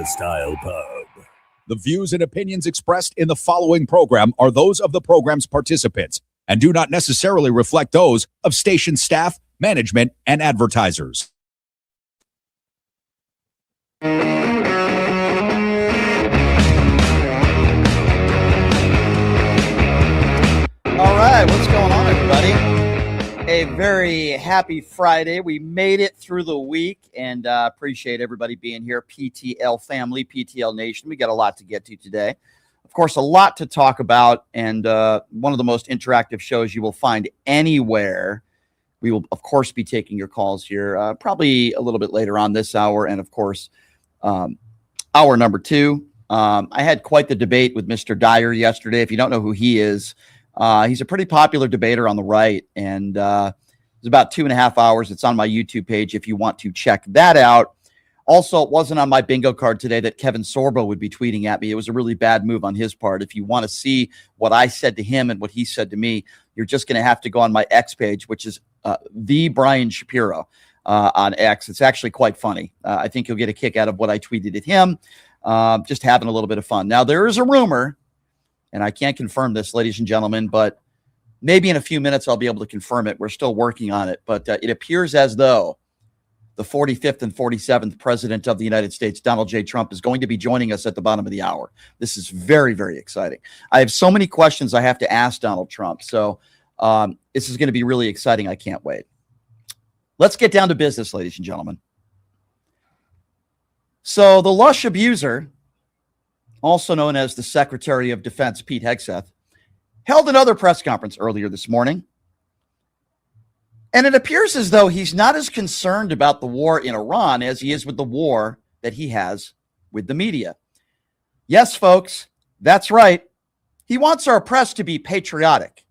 Style Pub. The views and opinions expressed in the following program are those of the program's participants and do not necessarily reflect those of station staff, management, and advertisers. All right, what's going on, everybody? A very happy Friday. We made it through the week, and appreciate everybody being here. PTL family, PTL Nation. We got a lot to get to today. Of course, a lot to talk about, and one of the most interactive shows you will find anywhere. We will, of course, be taking your calls here probably a little bit later on this hour, and, of course, hour number two. I had quite the debate with Mr. Dyer yesterday. If you don't know who he is, he's a pretty popular debater on the right, and it's about 2.5 hours. It's on my YouTube page if you want to check that out. Also, it wasn't on my bingo card today that Kevin Sorbo would be tweeting at me. It was a really bad move on his part. If you want to see what I said to him and what he said to me, you're just going to have to go on my X page, which is the Brian Shapiro on X. It's actually quite funny. I think you'll get a kick out of what I tweeted at him, just having a little bit of fun. Now, there is a rumor, and I can't confirm this, ladies and gentlemen, but maybe in a few minutes I'll be able to confirm it. We're still working on it, but it appears as though the 45th and 47th president of the United States, Donald J. Trump, is going to be joining us at the bottom of the hour. This is very, very exciting. I have so many questions I have to ask Donald Trump, so this is going to be really exciting. I can't wait. Let's get down to business, ladies and gentlemen. So the lush abuser, also known as the Secretary of Defense, Pete Hegseth, held another press conference earlier this morning. And it appears as though he's not as concerned about the war in Iran as he is with the war that he has with the media. Yes, folks, that's right. He wants our press to be patriotic.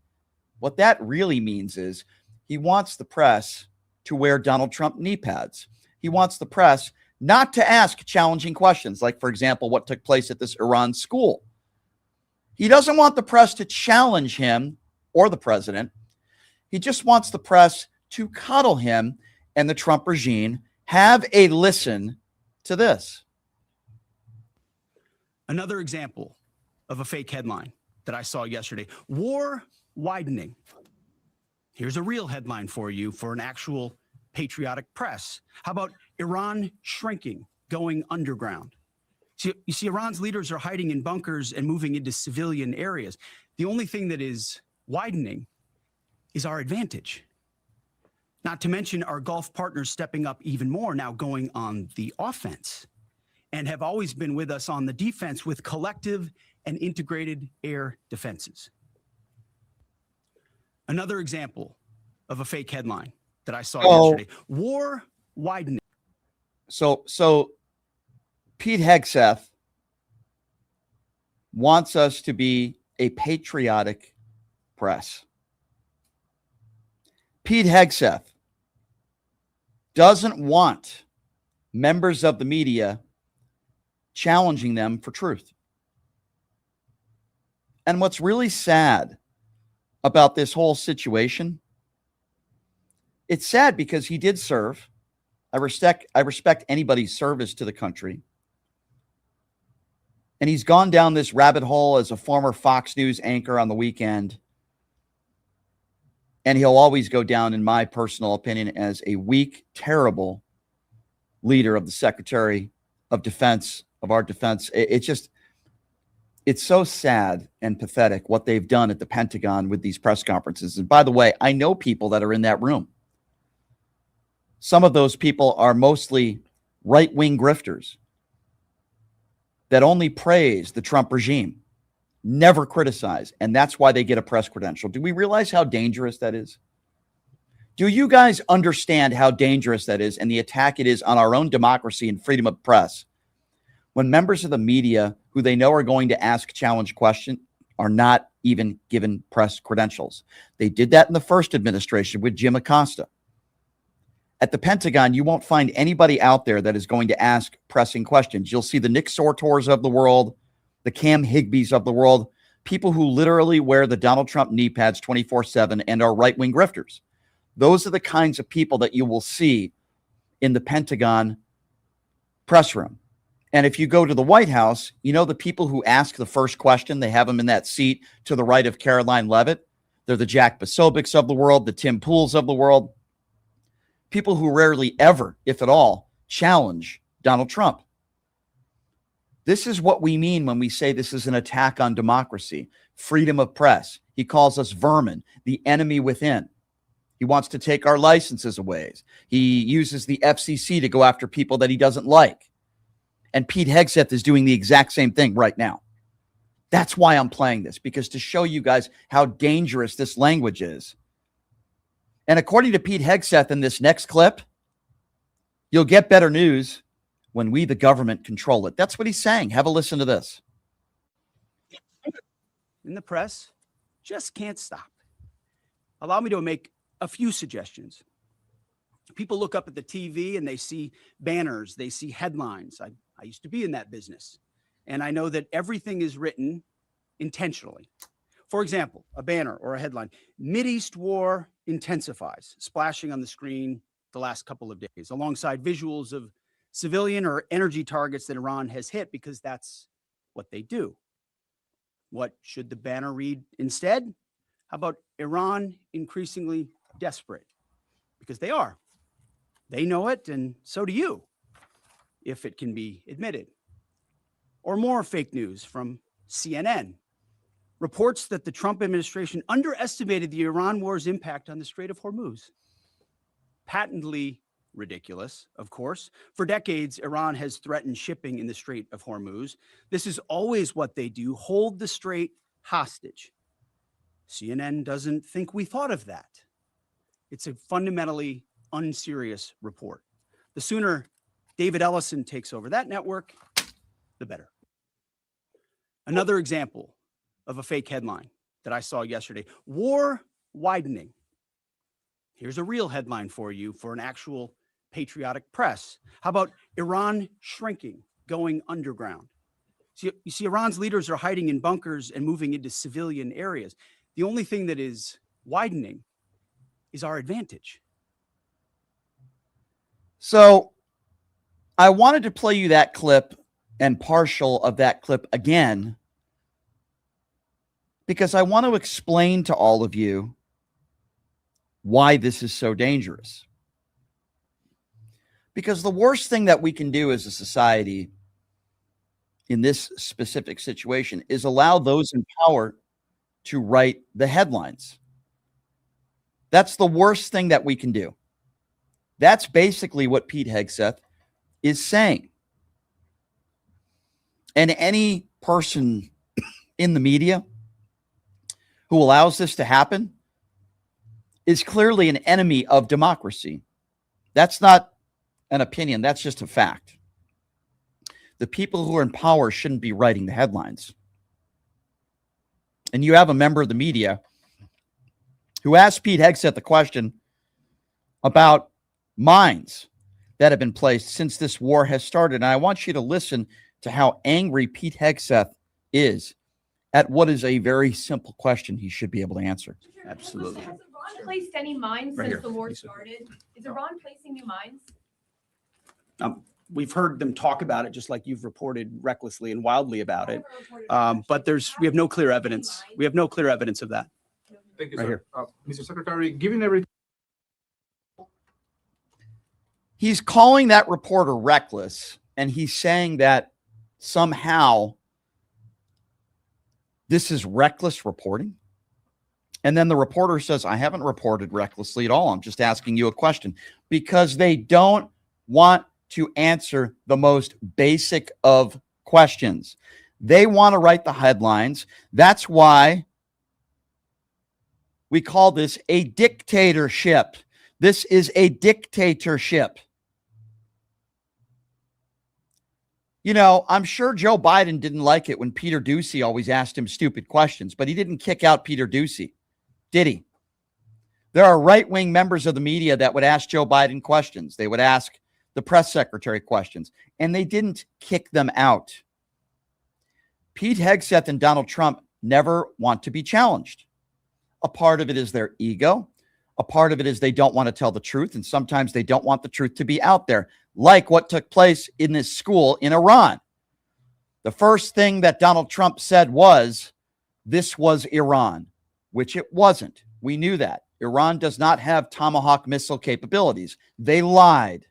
What that really means is he wants the press to wear Donald Trump knee pads. He wants the press not to ask challenging questions, like, for example, what took place at this Iran school. He doesn't want the press to challenge him or the president. He just wants the press to coddle him and the Trump regime. Have a listen to this. Another example of a fake headline that I saw yesterday. War widening. Here's a real headline for you for an actual patriotic press. How about Iran shrinking, going underground? So you see, Iran's leaders are hiding in bunkers and moving into civilian areas. The only thing that is widening is our advantage. Not to mention our Gulf partners stepping up even more, now going on the offense, and have always been with us on the defense with collective and integrated air defenses. Another example of a fake headline that I saw yesterday. War widening. So Pete Hegseth wants us to be a patriotic press. Pete Hegseth doesn't want members of the media challenging them for truth. And what's really sad about this whole situation, it's sad because he did serve. I respect anybody's service to the country. And he's gone down this rabbit hole as a former Fox News anchor on the weekend. And he'll always go down, in my personal opinion, as a weak, terrible leader of the Secretary of Defense, of our defense. It's so sad and pathetic what they've done at the Pentagon with these press conferences. And by the way, I know people that are in that room. Some of those people are mostly right-wing grifters that only praise the Trump regime, never criticize, and that's why they get a press credential. Do we realize how dangerous that is? Do you guys understand how dangerous that is and the attack it is on our own democracy and freedom of press when members of the media who they know are going to ask challenge questions are not even given press credentials? They did that in the first administration with Jim Acosta. At the Pentagon, you won't find anybody out there that is going to ask pressing questions. You'll see the Nick Sortors of the world, the Cam Higbees of the world, people who literally wear the Donald Trump knee pads 24/7 and are right-wing grifters. Those are the kinds of people that you will see in the Pentagon press room. And if you go to the White House, you know the people who ask the first question, they have them in that seat to the right of Caroline Leavitt. They're the Jack Posobics of the world, the Tim Pools of the world. People who rarely ever, if at all, challenge Donald Trump. This is what we mean when we say this is an attack on democracy, freedom of press. He calls us vermin, the enemy within. He wants to take our licenses away. He uses the FCC to go after people that he doesn't like. And Pete Hegseth is doing the exact same thing right now. That's why I'm playing this, because to show you guys how dangerous this language is. And according to Pete Hegseth in this next clip, you'll get better news when we, the government, control it. That's what he's saying. Have a listen to this. In the press just can't stop. Allow me to make a few suggestions. People look up at the TV and they see banners, they see headlines. I used to be in that business, and I know that everything is written intentionally. For example, a banner or a headline, Mideast war intensifies, splashing on the screen the last couple of days, alongside visuals of civilian or energy targets that Iran has hit, because that's what they do. What should the banner read instead? How about Iran increasingly desperate? Because they are. They know it, and so do you, if it can be admitted. Or more fake news from CNN. Reports that the Trump administration underestimated the Iran war's impact on the Strait of Hormuz. Patently ridiculous, of course. For decades, Iran has threatened shipping in the Strait of Hormuz. This is always what they do, hold the strait hostage. CNN doesn't think we thought of that. It's a fundamentally unserious report. The sooner David Ellison takes over that network, the better. Another example of a fake headline that I saw yesterday: war widening. Here's a real headline for you for an actual patriotic press. How about Iran shrinking, going underground? You see, Iran's leaders are hiding in bunkers and moving into civilian areas. The only thing that is widening is our advantage. So I wanted to play you that clip and partial of that clip again, because I want to explain to all of you why this is so dangerous. Because the worst thing that we can do as a society in this specific situation is allow those in power to write the headlines. That's the worst thing that we can do. That's basically what Pete Hegseth is saying. And any person in the media who allows this to happen is clearly an enemy of democracy. That's not an opinion. That's just a fact. The people who are in power shouldn't be writing the headlines. And you have a member of the media who asked Pete Hegseth the question about mines that have been placed since this war has started. And I want you to listen to how angry Pete Hegseth is at what is a very simple question he should be able to answer. Absolutely. Has Iran placed any mines Right since here. the war started? Is Iran placing new mines? We've heard them talk about it, just like you've reported recklessly and wildly about it. But we have no clear evidence. We have no clear evidence of that. Thank you, Right sir. here. Mr. Secretary, given everything. He's calling that reporter reckless, and he's saying that somehow this is reckless reporting. And then the reporter says, I haven't reported recklessly at all. I'm just asking you a question, because they don't want to answer the most basic of questions. They want to write the headlines. That's why we call this a dictatorship. This is a dictatorship. You know, I'm sure Joe Biden didn't like it when Peter Doocy always asked him stupid questions, but he didn't kick out Peter Doocy, did he? There are right-wing members of the media that would ask Joe Biden questions. They would ask the press secretary questions, and they didn't kick them out. Pete Hegseth and Donald Trump never want to be challenged. A part of it is their ego. A part of it is they don't want to tell the truth, and sometimes they don't want the truth to be out there, like what took place in this school in Iran. The first thing that Donald Trump said was, this was Iran, which it wasn't. We knew that. Iran does not have Tomahawk missile capabilities. They lied.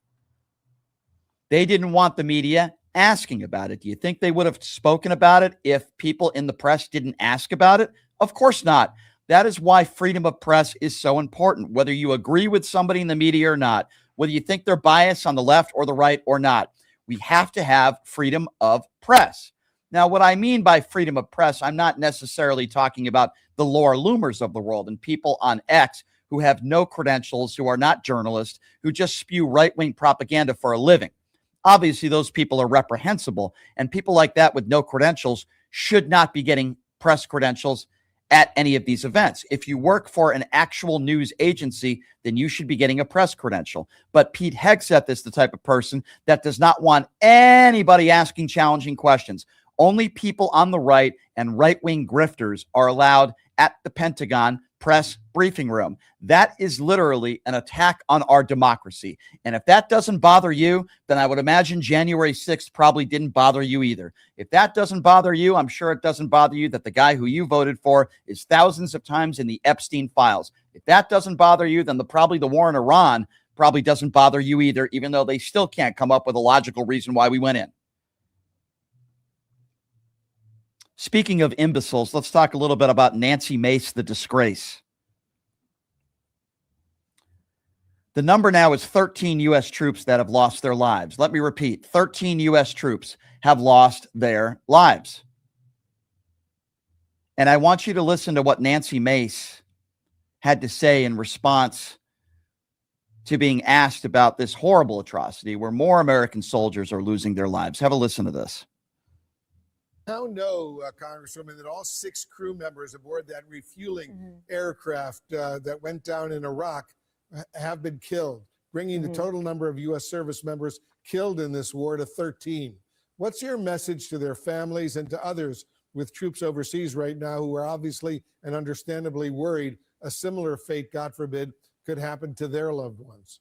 They didn't want the media asking about it. Do you think they would have spoken about it if people in the press didn't ask about it? Of course not. That is why freedom of press is so important, whether you agree with somebody in the media or not, whether you think they're biased on the left or the right or not. We have to have freedom of press. Now, what I mean by freedom of press, I'm not necessarily talking about the Laura Loomers of the world and people on X who have no credentials, who are not journalists, who just spew right-wing propaganda for a living. Obviously, those people are reprehensible, and people like that with no credentials should not be getting press credentials at any of these events. If you work for an actual news agency, then you should be getting a press credential. But Pete Hegseth is the type of person that does not want anybody asking challenging questions. Only people on the right and right-wing grifters are allowed at the Pentagon press briefing room. That is literally an attack on our democracy. And if that doesn't bother you, then I would imagine January 6th probably didn't bother you either. If that doesn't bother you, I'm sure it doesn't bother you that the guy who you voted for is thousands of times in the Epstein files. If that doesn't bother you, then probably the war in Iran probably doesn't bother you either, even though they still can't come up with a logical reason why we went in. Speaking of imbeciles, let's talk a little bit about Nancy Mace, the disgrace. The number now is 13 U.S. troops that have lost their lives. Let me repeat, 13 U.S. troops have lost their lives. And I want you to listen to what Nancy Mace had to say in response to being asked about this horrible atrocity where more American soldiers are losing their lives. Have a listen to this. Now know, Congresswoman, that all 6 crew members aboard that refueling aircraft that went down in Iraq have been killed, bringing the total number of U.S. service members killed in this war to 13. What's your message to their families and to others with troops overseas right now who are obviously and understandably worried a similar fate, God forbid, could happen to their loved ones?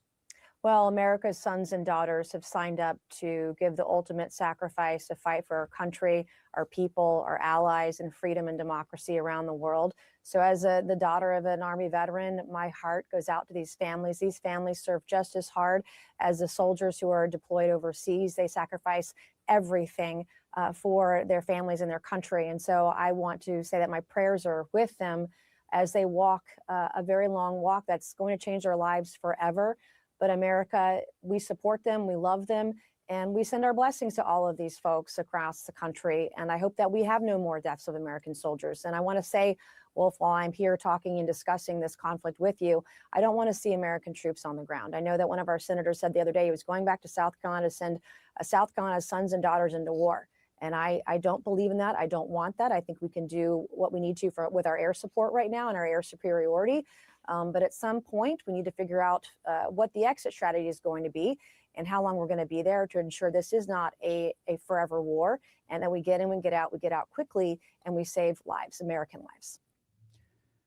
Well, America's sons and daughters have signed up to give the ultimate sacrifice to fight for our country, our people, our allies, and freedom and democracy around the world. So as the daughter of an Army veteran, my heart goes out to these families. These families serve just as hard as the soldiers who are deployed overseas. They sacrifice everything for their families and their country. And so I want to say that my prayers are with them as they walk a very long walk that's going to change their lives forever. But America, we support them, we love them, and we send our blessings to all of these folks across the country. And I hope that we have no more deaths of American soldiers. And I want to say, Wolf, while I'm here talking and discussing this conflict with you, I don't want to see American troops on the ground. I know that one of our senators said the other day he was going back to South Carolina to send South Carolina's sons and daughters into war. And I don't believe in that. I don't want that. I think we can do what we need to with our air support right now and our air superiority. But at some point, we need to figure out what the exit strategy is going to be and how long we're going to be there to ensure this is not a forever war, and that we get in, we get out quickly, and we save lives, American lives.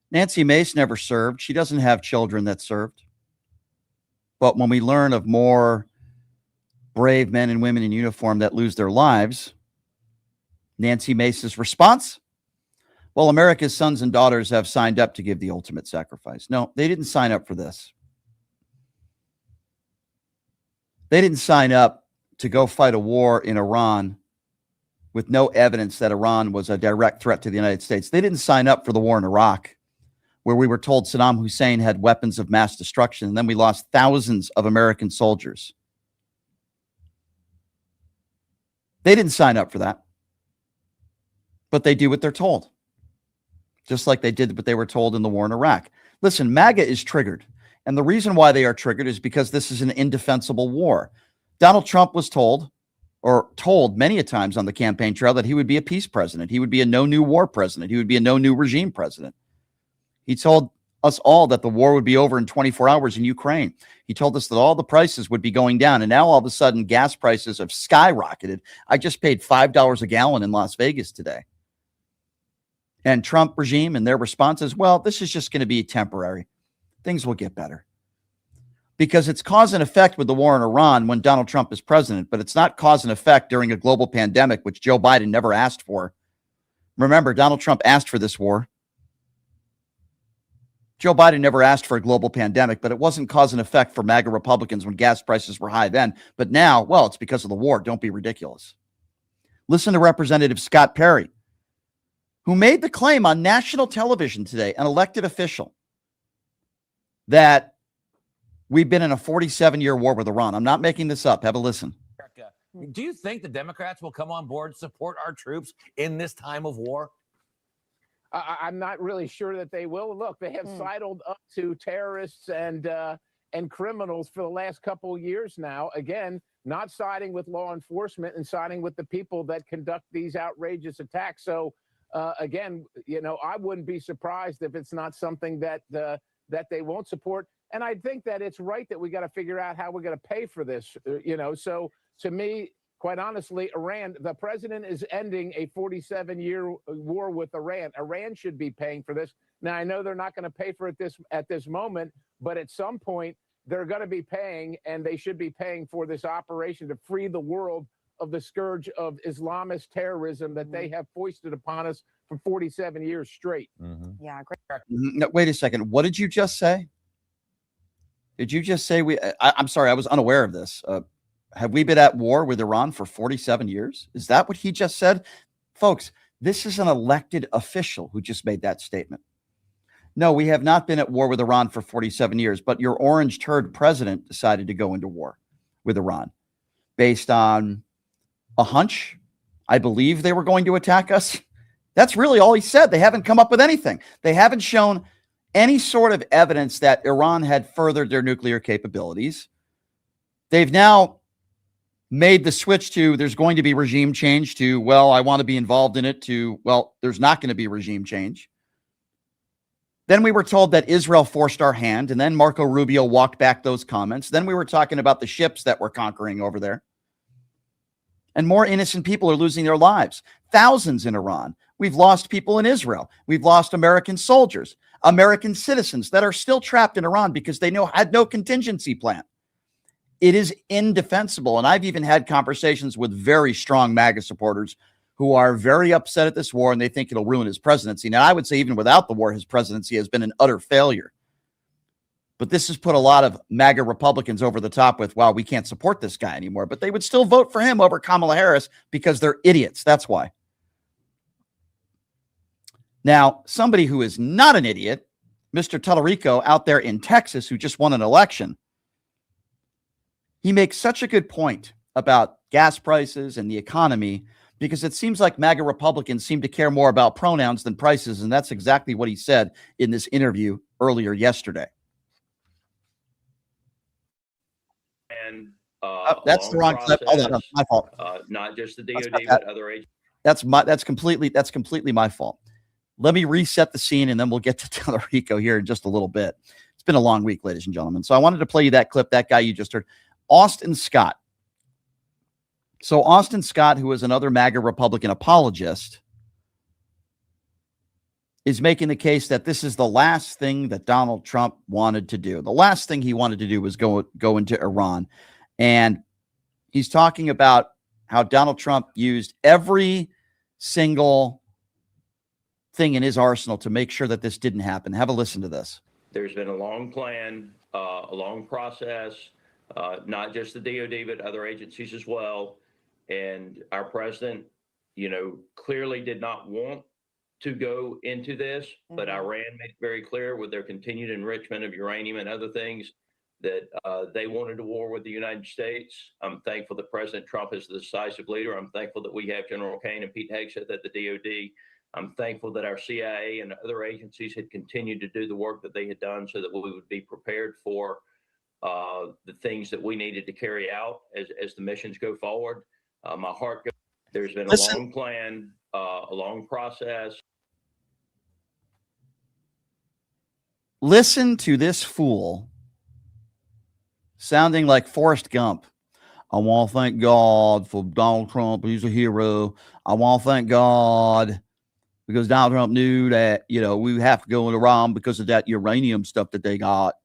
Nancy Mace never served. She doesn't have children that served. But when we learn of more brave men and women in uniform that lose their lives, Nancy Mace's response? Well, America's sons and daughters have signed up to give the ultimate sacrifice. No, they didn't sign up for this. They didn't sign up to go fight a war in Iran with no evidence that Iran was a direct threat to the United States. They didn't sign up for the war in Iraq, where we were told Saddam Hussein had weapons of mass destruction, and then we lost thousands of American soldiers. They didn't sign up for that. But they do what they're told, just like they did what they were told in the war in Iraq. Listen, MAGA is triggered. And the reason why they are triggered is because this is an indefensible war. Donald Trump was told many a times on the campaign trail that he would be a peace president. He would be a no new war president. He would be a no new regime president. He told us all that the war would be over in 24 hours in Ukraine. He told us that all the prices would be going down. And now all of a sudden, gas prices have skyrocketed. I just paid $5 a gallon in Las Vegas today. And Trump regime and their response is, well, this is just going to be temporary. Things will get better. because it's cause and effect with the war in Iran when Donald Trump is president, but it's not cause and effect during a global pandemic, which Joe Biden never asked for. Remember, Donald Trump asked for this war. Joe Biden never asked for a global pandemic, but it wasn't cause and effect for MAGA Republicans when gas prices were high then. But now, well, it's because of the war. Don't be ridiculous. Listen to Representative Scott Perry, who made the claim on national television today, an elected official, that we've been in a 47-year war with Iran. I'm not making this up. Have a listen. Do you think the Democrats will come on board and support our troops in this time of war? I'm not really sure that they will. Look, they have sidled up to terrorists and criminals for the last couple of years now. Again, not siding with law enforcement and siding with the people that conduct these outrageous attacks. So, again, you know, I wouldn't be surprised if it's not something that they won't support. And I think that it's right that we got to figure out how we're going to pay for this. You know, so to me, quite honestly, Iran, the president is ending a 47-year war with Iran. Iran should be paying for this. Now, I know they're not going to pay for it at this moment, but at some point, they're going to be paying, and they should be paying for this operation to free the world of the scourge of Islamist terrorism that they have foisted upon us for 47 years straight. Yeah, great. No, wait a second. What did you just say? Did you just say I'm sorry, I was unaware of this. Have we been at war with Iran for 47 years? Is that what he just said? Folks, this is an elected official who just made that statement. No, we have not been at war with Iran for 47 years, but your orange turd president decided to go into war with Iran based on a hunch. I believe they were going to attack us. That's really all he said. They haven't come up with anything. They haven't shown any sort of evidence that Iran had furthered their nuclear capabilities. They've now made the switch to there's going to be regime change to, well, I want to be involved in it to, well, there's not going to be regime change. Then we were told that Israel forced our hand, and then Marco Rubio walked back those comments. Then we were talking about the ships that we're conquering over there. And more innocent people are losing their lives. Thousands in Iran. We've lost people in Israel. We've lost American soldiers, American citizens that are still trapped in Iran because they had no contingency plan. It is indefensible. And I've even had conversations with very strong MAGA supporters who are very upset at this war, and they think it'll ruin his presidency. Now, I would say even without the war, his presidency has been an utter failure. But this has put a lot of MAGA Republicans over the top with, wow, we can't support this guy anymore. But they would still vote for him over Kamala Harris because they're idiots. That's why. Now, somebody who is not an idiot, Mr. Tallarico out there in Texas, who just won an election, he makes such a good point about gas prices and the economy because it seems like MAGA Republicans seem to care more about pronouns than prices. And that's exactly what he said in this interview earlier yesterday. And that's the wrong clip. Hold on, no, my fault. Not just the DOD, but other agencies. That's completely my fault. Let me reset the scene, and then we'll get to Tallarico here in just a little bit. It's been a long week, ladies and gentlemen. So I wanted to play you that clip, that guy you just heard, Austin Scott. So Austin Scott, who is another MAGA Republican apologist, is making the case that this is the last thing that Donald Trump wanted to do. The last thing he wanted to do was go into Iran. And he's talking about how Donald Trump used every single thing in his arsenal to make sure that this didn't happen. Have a listen to this. There's been a long plan, a long process, not just the DOD, but other agencies as well. And our president, clearly did not want to go into this, but Iran made it very clear with their continued enrichment of uranium and other things that they wanted a war with the United States. I'm thankful that President Trump is the decisive leader. I'm thankful that we have General Kane and Pete Hegseth at the DOD. I'm thankful that our CIA and other agencies had continued to do the work that they had done so that we would be prepared for the things that we needed to carry out as the missions go forward. My heart goes, there's been a long plan, a long process. Listen to this fool sounding like Forrest Gump. I want to thank God for Donald Trump. He's a hero. I want to thank God because Donald Trump knew that, we have to go in Iran because of that uranium stuff that they got.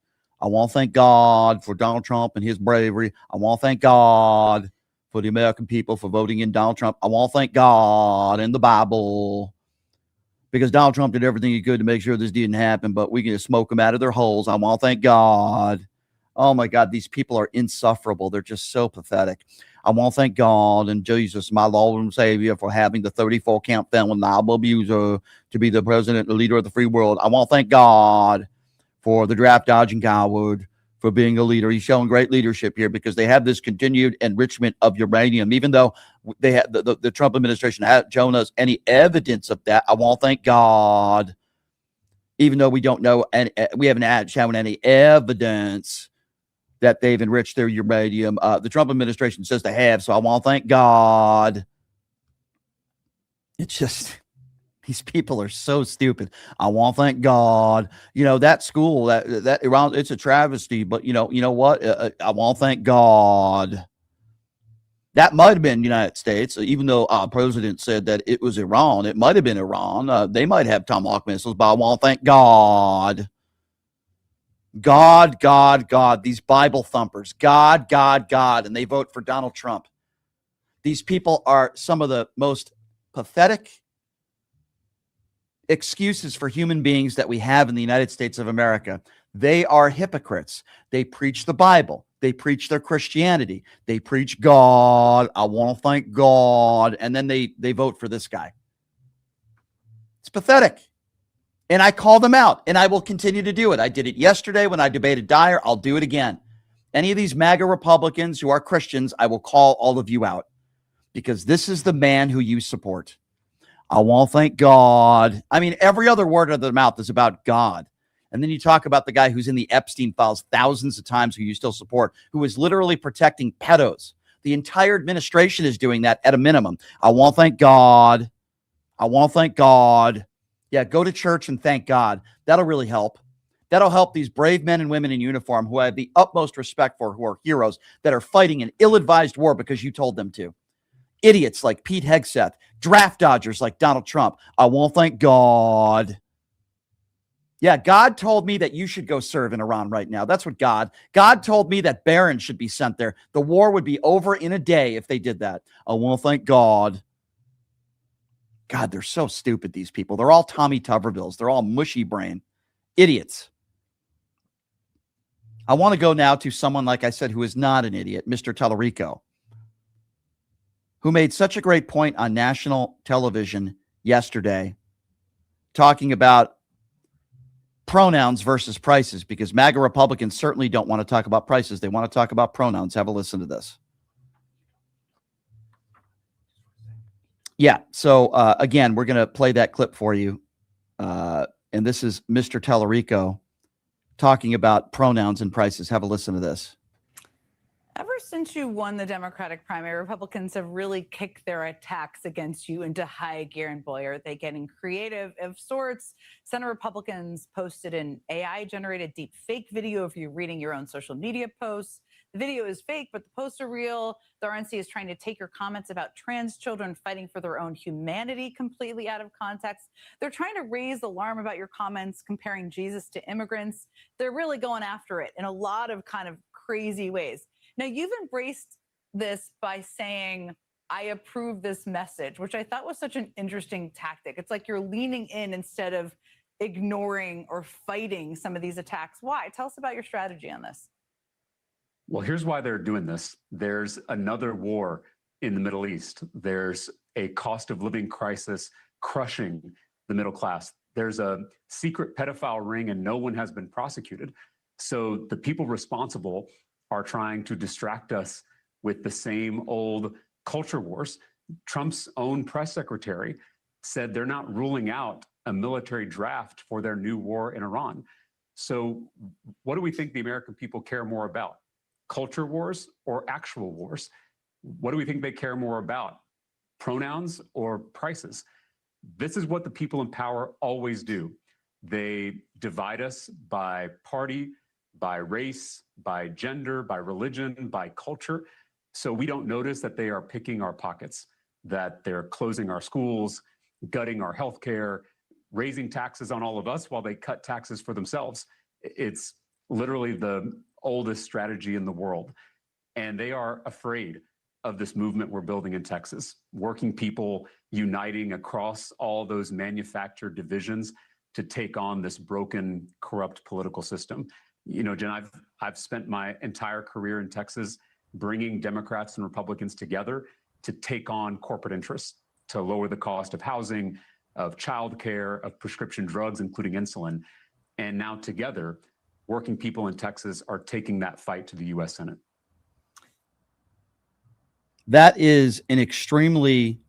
I want to thank God for Donald Trump and his bravery. I want to thank God for the American people for voting in Donald Trump. I want to thank God and the Bible, because Donald Trump did everything he could to make sure this didn't happen, but we can just smoke them out of their holes. I want to thank God. Oh my God, these people are insufferable. They're just so pathetic. I want to thank God and Jesus, my Lord and Savior, for having the 34 count felon liable abuser to be the president and leader of the free world. I want to thank God for the draft dodging coward for being a leader. He's showing great leadership here because they have this continued enrichment of uranium, even though they have the Trump administration hasn't shown us any evidence of that. I want to thank God, even though we don't know, and we haven't shown any evidence that they've enriched their uranium. The Trump administration says they have, so I want to thank God. It's just, these people are so stupid. I want to thank God. You know, that school, that Iran, it's a travesty, but you know what? I want to thank God. That might have been the United States, even though our president said that it was Iran. It might have been Iran. They might have Tomahawk missiles, but I want to thank God. God, God, God, these Bible thumpers, God, God, God, and they vote for Donald Trump. These people are some of the most pathetic excuses for human beings that we have in the United States of America. They are hypocrites. They preach the Bible. They preach their Christianity. They preach God. I want to thank God. And then they vote for this guy. It's pathetic. And I call them out, and I will continue to do it. I did it yesterday when I debated Dyer. I'll do it again. Any of these MAGA Republicans who are Christians, I will call all of you out, because this is the man who you support. I want to thank God. I mean, every other word out of their mouth is about God. And then you talk about the guy who's in the Epstein files thousands of times, who you still support, who is literally protecting pedos. The entire administration is doing that at a minimum. I want to thank God. I want to thank God. Yeah, go to church and thank God. That'll really help. That'll help these brave men and women in uniform who I have the utmost respect for, who are heroes, that are fighting an ill-advised war because you told them to. Idiots like Pete Hegseth, draft dodgers like Donald Trump. I won't thank God. Yeah, God told me that you should go serve in Iran right now. That's what God told me, that Barron should be sent there. The war would be over in a day if they did that. I won't thank God. God, they're so stupid, these people. They're all Tommy Tubervilles. They're all mushy brain idiots. I want to go now to someone, like I said, who is not an idiot, Mr. Tallarico, who made such a great point on national television yesterday, talking about pronouns versus prices, because MAGA Republicans certainly don't want to talk about prices. They want to talk about pronouns. Have a listen to this. Yeah. So again, we're going to play that clip for you. And this is Mr. Tallarico talking about pronouns and prices. Have a listen to this. Ever since you won the Democratic primary, Republicans have really kicked their attacks against you into high gear. And boy, are they getting creative of sorts. Senate Republicans posted an AI-generated deep fake video of you reading your own social media posts. The video is fake, but the posts are real. The RNC is trying to take your comments about trans children fighting for their own humanity completely out of context. They're trying to raise alarm about your comments comparing Jesus to immigrants. They're really going after it in a lot of kind of crazy ways. Now, you've embraced this by saying, I approve this message, which I thought was such an interesting tactic. It's like you're leaning in instead of ignoring or fighting some of these attacks. Why? Tell us about your strategy on this. Well, here's why they're doing this. There's another war in the Middle East. There's a cost of living crisis crushing the middle class. There's a secret pedophile ring and no one has been prosecuted. So the people responsible are trying to distract us with the same old culture wars. Trump's own press secretary said they're not ruling out a military draft for their new war in Iran. So what do we think the American people care more about? Culture wars or actual wars? What do we think they care more about? Pronouns or prices? This is what the people in power always do. They divide us by party, by race, by gender, by religion, by culture. So we don't notice that they are picking our pockets, that they're closing our schools, gutting our healthcare, raising taxes on all of us while they cut taxes for themselves. It's literally the oldest strategy in the world. And they are afraid of this movement we're building in Texas, working people uniting across all those manufactured divisions to take on this broken, corrupt political system. You know, Jen, I've spent my entire career in Texas bringing Democrats and Republicans together to take on corporate interests, to lower the cost of housing, of childcare, of prescription drugs, including insulin. And now together, working people in Texas are taking that fight to the U.S. Senate. That is an extremely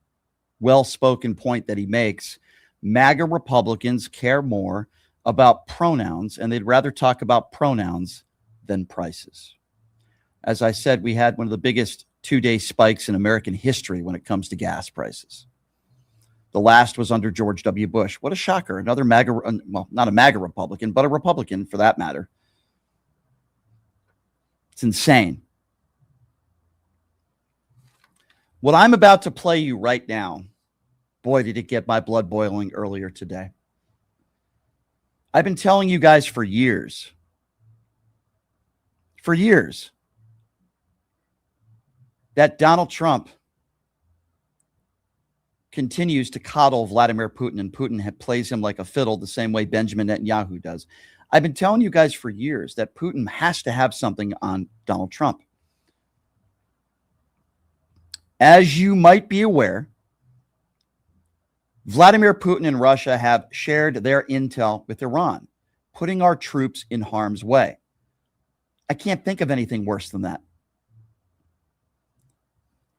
well-spoken point that he makes. MAGA Republicans care more about pronouns, and they'd rather talk about pronouns than prices. As I said, we had one of the biggest two-day spikes in American history when it comes to gas prices. The last was under George W. Bush. What a shocker. Another MAGA, well, not a MAGA Republican, but a Republican for that matter. It's insane. What I'm about to play you right now, boy, did it get my blood boiling earlier today. I've been telling you guys for years, that Donald Trump continues to coddle Vladimir Putin, and Putin plays him like a fiddle the same way Benjamin Netanyahu does. I've been telling you guys for years that Putin has to have something on Donald Trump. As you might be aware, Vladimir Putin and Russia have shared their intel with Iran, putting our troops in harm's way. I can't think of anything worse than that.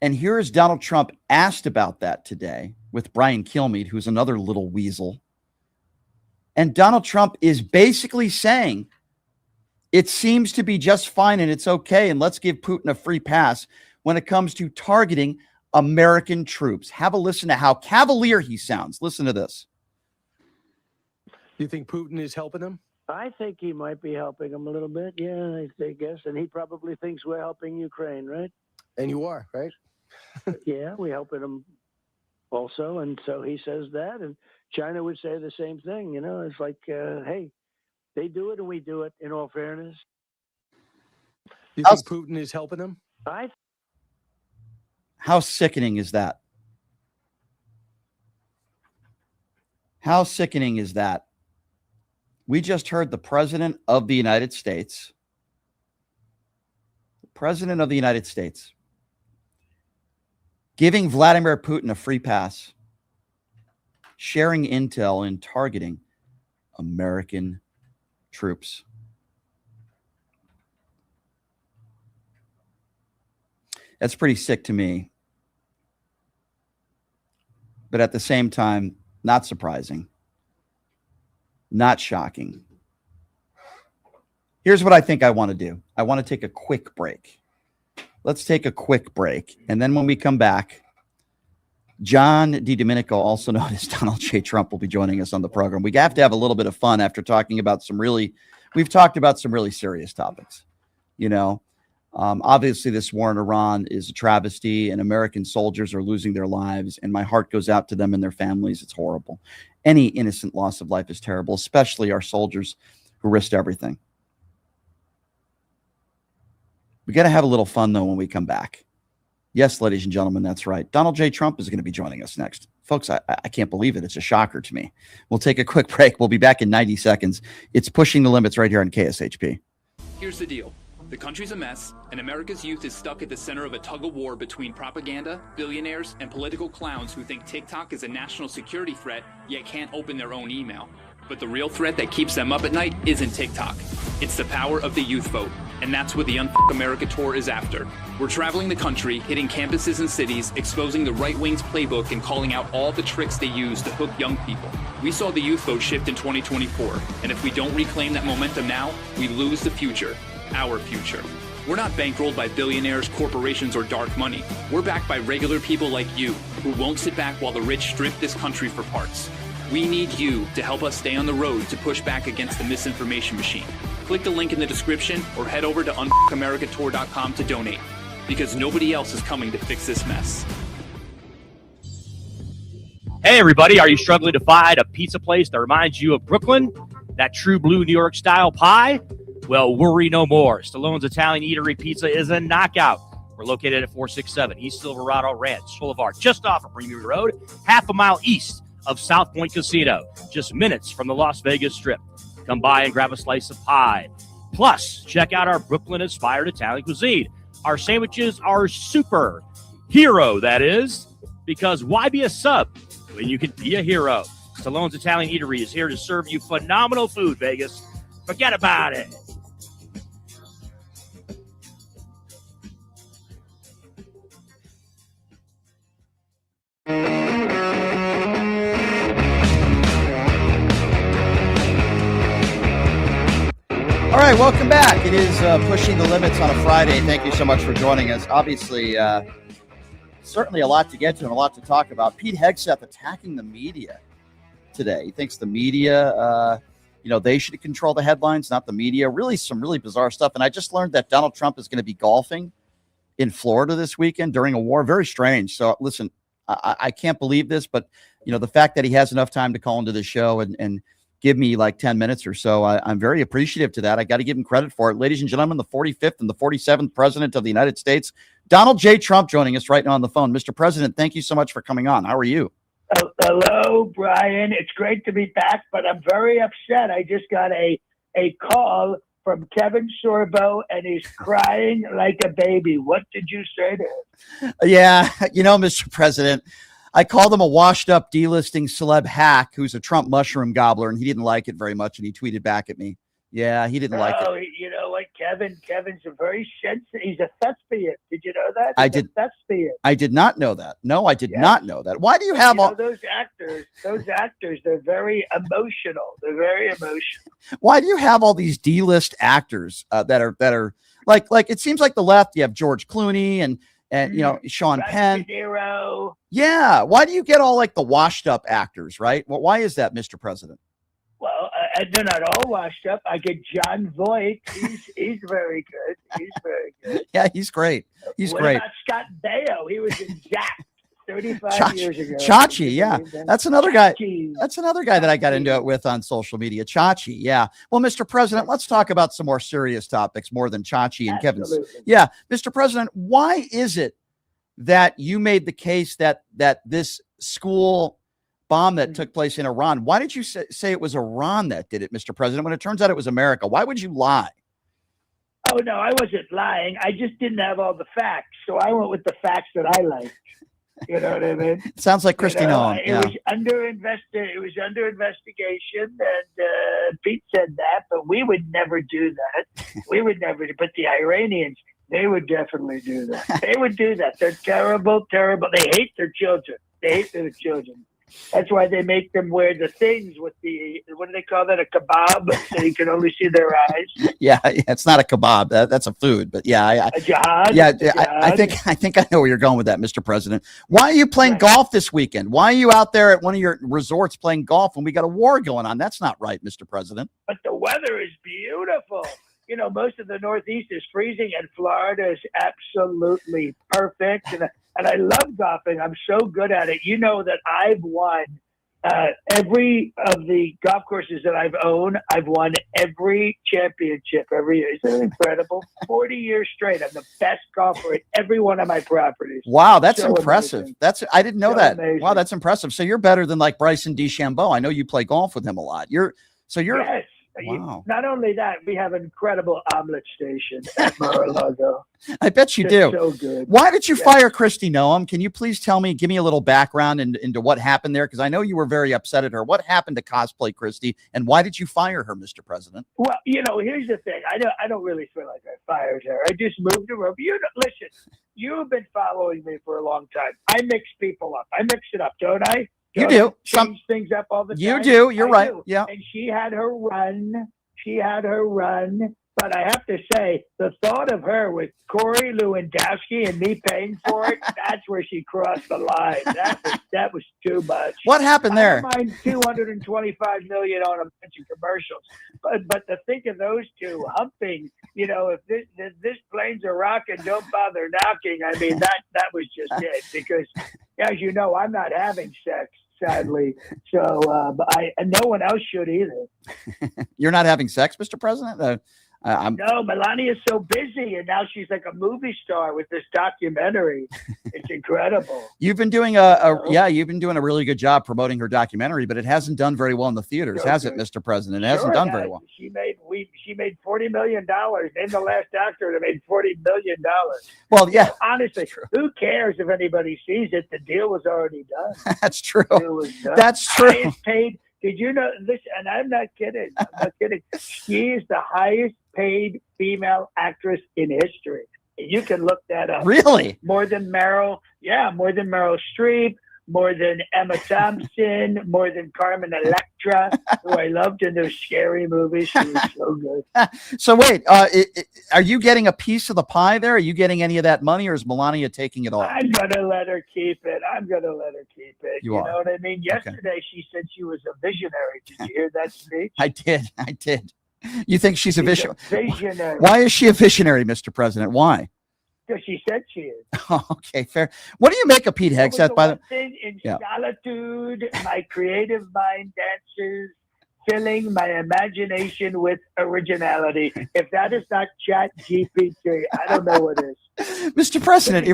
And here is Donald Trump asked about that today with Brian Kilmeade, who's another little weasel. And Donald Trump is basically saying it seems to be just fine and it's okay, and let's give Putin a free pass when it comes to targeting American troops. Have a listen to how cavalier he sounds. Listen to this. You think Putin is helping him? I think he might be helping him a little bit. Yeah, I guess. And he probably thinks we're helping Ukraine, right? And you are, right? Yeah, we're helping him also. And so he says that. And China would say the same thing. You know, it's like, hey, they do it and we do it, in all fairness. You think Putin is helping him? How sickening is that? How sickening is that? We just heard the President of the United States, giving Vladimir Putin a free pass, sharing intel and targeting American troops. That's pretty sick to me. But at the same time, not surprising. Not shocking. Here's what I think I want to do. I want to take a quick break. Let's take a quick break. And then when we come back, John DiDomenico, also known as Donald J. Trump, will be joining us on the program. We have to have a little bit of fun after talking about we've talked about some really serious topics. You know, obviously this war in Iran is a travesty and American soldiers are losing their lives. And my heart goes out to them and their families. It's horrible. Any innocent loss of life is terrible, especially our soldiers who risked everything. We got to have a little fun, though, when we come back. Yes, ladies and gentlemen, that's right. Donald J. Trump is going to be joining us next. Folks, I can't believe it. It's a shocker to me. We'll take a quick break. We'll be back in 90 seconds. It's Pushing the Limits right here on KSHP. Here's the deal. The country's a mess, and America's youth is stuck at the center of a tug-of-war between propaganda, billionaires, and political clowns who think TikTok is a national security threat, yet can't open their own email. But the real threat that keeps them up at night isn't TikTok. It's the power of the youth vote, and that's what the Unfuck America tour is after. We're traveling the country, hitting campuses and cities, exposing the right wing's playbook and calling out all the tricks they use to hook young people. We saw the youth vote shift in 2024, and if we don't reclaim that momentum now, we lose the future. Our future. We're not bankrolled by billionaires, corporations, or dark money. We're backed by regular people like you, who won't sit back while the rich strip this country for parts. We need you to help us stay on the road to push back against the misinformation machine. Click the link in the description or head over to unfuckamericatour.com to donate, because nobody else is coming to fix this mess. Hey everybody, are you struggling to find a pizza place that reminds you of Brooklyn? That true blue New York style pie? Well, worry no more. Stallone's Italian Eatery Pizza is a knockout. We're located at 467 East Silverado Ranch Boulevard, just off of Premier Road, half a mile east of South Point Casino, just minutes from the Las Vegas Strip. Come by and grab a slice of pie. Plus, check out our Brooklyn-inspired Italian cuisine. Our sandwiches are super hero, that is, because why be a sub when you can be a hero? Stallone's Italian Eatery is here to serve you phenomenal food, Vegas. Forget about it. All right, welcome back. It is Pushing the Limits on a Friday. Thank you so much for joining us. Obviously, certainly a lot to get to and a lot to talk about. Pete Hegseth attacking the media today. He thinks the media, they should control the headlines, not the media. Really, some really bizarre stuff. And I just learned that Donald Trump is going to be golfing in Florida this weekend during a war. Very strange. So, listen, I can't believe this, but, the fact that he has enough time to call into the show and give me like 10 minutes or so, I'm very appreciative to that. I got to give him credit for it. Ladies and gentlemen, the 45th and the 47th President of the United States, Donald J. Trump, joining us right now on the phone. Mr. President, thank you so much for coming on. How are you? Hello, Brian. It's great to be back, but I'm very upset. I just got a call from Kevin Sorbo, and he's crying like a baby. What did you say to him? Yeah, Mr. President, I called him a washed-up delisting celeb hack who's a Trump mushroom gobbler, and he didn't like it very much, and he tweeted back at me. Yeah, he didn't like it. You know what, Kevin's a very sensitive. He's a thespian. Did you know that? He's a thespian. I did not know that. No, I did not know that. Why do you have all those actors? Those actors, they're very emotional. They're very emotional. Why do you have all these D-list actors that are like it seems like the left? You have George Clooney and Sean Penn. Zero. Yeah. Why do you get all like the washed up actors, right? Well, why is that, Mr. President? Well, they're not all washed up. I get John Voight. He's very good. He's very good. Yeah, he's great. He's great. What about Scott Baio? He was in Jack 35 years ago. Chachi, yeah. That's another guy. That's another guy that I got into it with on social media. Chachi, yeah. Well, Mr. President, let's talk about some more serious topics more than Chachi and Kevin's. Yeah, Mr. President, why is it that you made the case that this school bomb that took place in Iran, why did you say it was Iran that did it, Mr. President, when it turns out it was America? Why would you lie? Oh, no, I wasn't lying. I just didn't have all the facts. So I went with the facts that I liked. You know what I mean? Sounds like Christy Nolan. It was under investigation, and Pete said that, but we would never do that. We would never. But the Iranians, they would definitely do that. They would do that. They're terrible, terrible. They hate their children. They hate their children. That's why they make them wear the things with the, what do they call that? A kebab, so you can only see their eyes. Yeah, it's not a kebab. That's a food, but yeah, a jihad. Yeah, I think I know where you're going with that, Mr. President. Why are you playing golf this weekend? Why are you out there at one of your resorts playing golf when we got a war going on? That's not right, Mr. President. But the weather is beautiful. Most of the Northeast is freezing, and Florida is absolutely perfect. And I love golfing. I'm so good at it. You know that I've won every of the golf courses that I've owned. I've won every championship every year. Isn't it incredible? 40 years straight. I'm the best golfer at every one of my properties. Wow, that's impressive. Amazing. I didn't know that. Amazing. Wow, that's impressive. So you're better than like Bryson DeChambeau. I know you play golf with him a lot. You're Yes. Wow. Not only that, we have an incredible omelet station at Mar-a-Lago. I bet you do. So good. Why did you fire Christy Noam? Can you please give me a little background into what happened there? Because I know you were very upset at her. What happened to Cosplay Christy, and why did you fire her, Mr. President? Well, here's the thing. I don't really feel like I fired her. I just moved her over. Listen, you've been following me for a long time. I mix people up. I mix it up, don't I? You do. Change things up all the time. You do. You're right. Do. Yeah. And she had her run. But I have to say, the thought of her with Corey Lewandowski and me paying for it, that's where she crossed the line. That was too much. What happened there? I don't mind $225 million on a bunch of commercials, but to think of those two humping, if this plane's a rocket, don't bother knocking. I mean, that was just it, because as you know, I'm not having sex, sadly. So and no one else should either. You're not having sex, Mr. President? No, Melania's so busy, and now she's like a movie star with this documentary. It's incredible. You've been doing you've been doing a really good job promoting her documentary, but it hasn't done very well in the theaters, has it, Mr. President? It hasn't done very well. She made $40 million. In The Last Doctor, it made $40 million. Well, yeah. Honestly, who cares if anybody sees it? The deal was already done. That's true. The deal was done. That's true. Highest paid. Did you know this? And I'm not kidding. I'm not kidding. She is the highest paid female actress in history. You can look that up. Really? More than Meryl. Yeah, more than Meryl Streep, more than Emma Thompson, more than Carmen Electra, who I loved in those scary movies. She was so good. So wait, are you getting a piece of the pie there? Are you getting any of that money, or is Melania taking it all? I'm going to let her keep it. I'm going to let her keep it. You know are. what I mean? Yesterday, she said she was a visionary. Did you hear that speech? I did. You think she's a visionary? Visionary. Why is she a visionary, Mr. President? Why? Because she said she is. Oh, okay, fair. What do you make of Pete Hegseth, by the thing in solitude, my creative mind dances, filling my imagination with originality. If that is not Chat GPT, I don't know what is. Mr. President,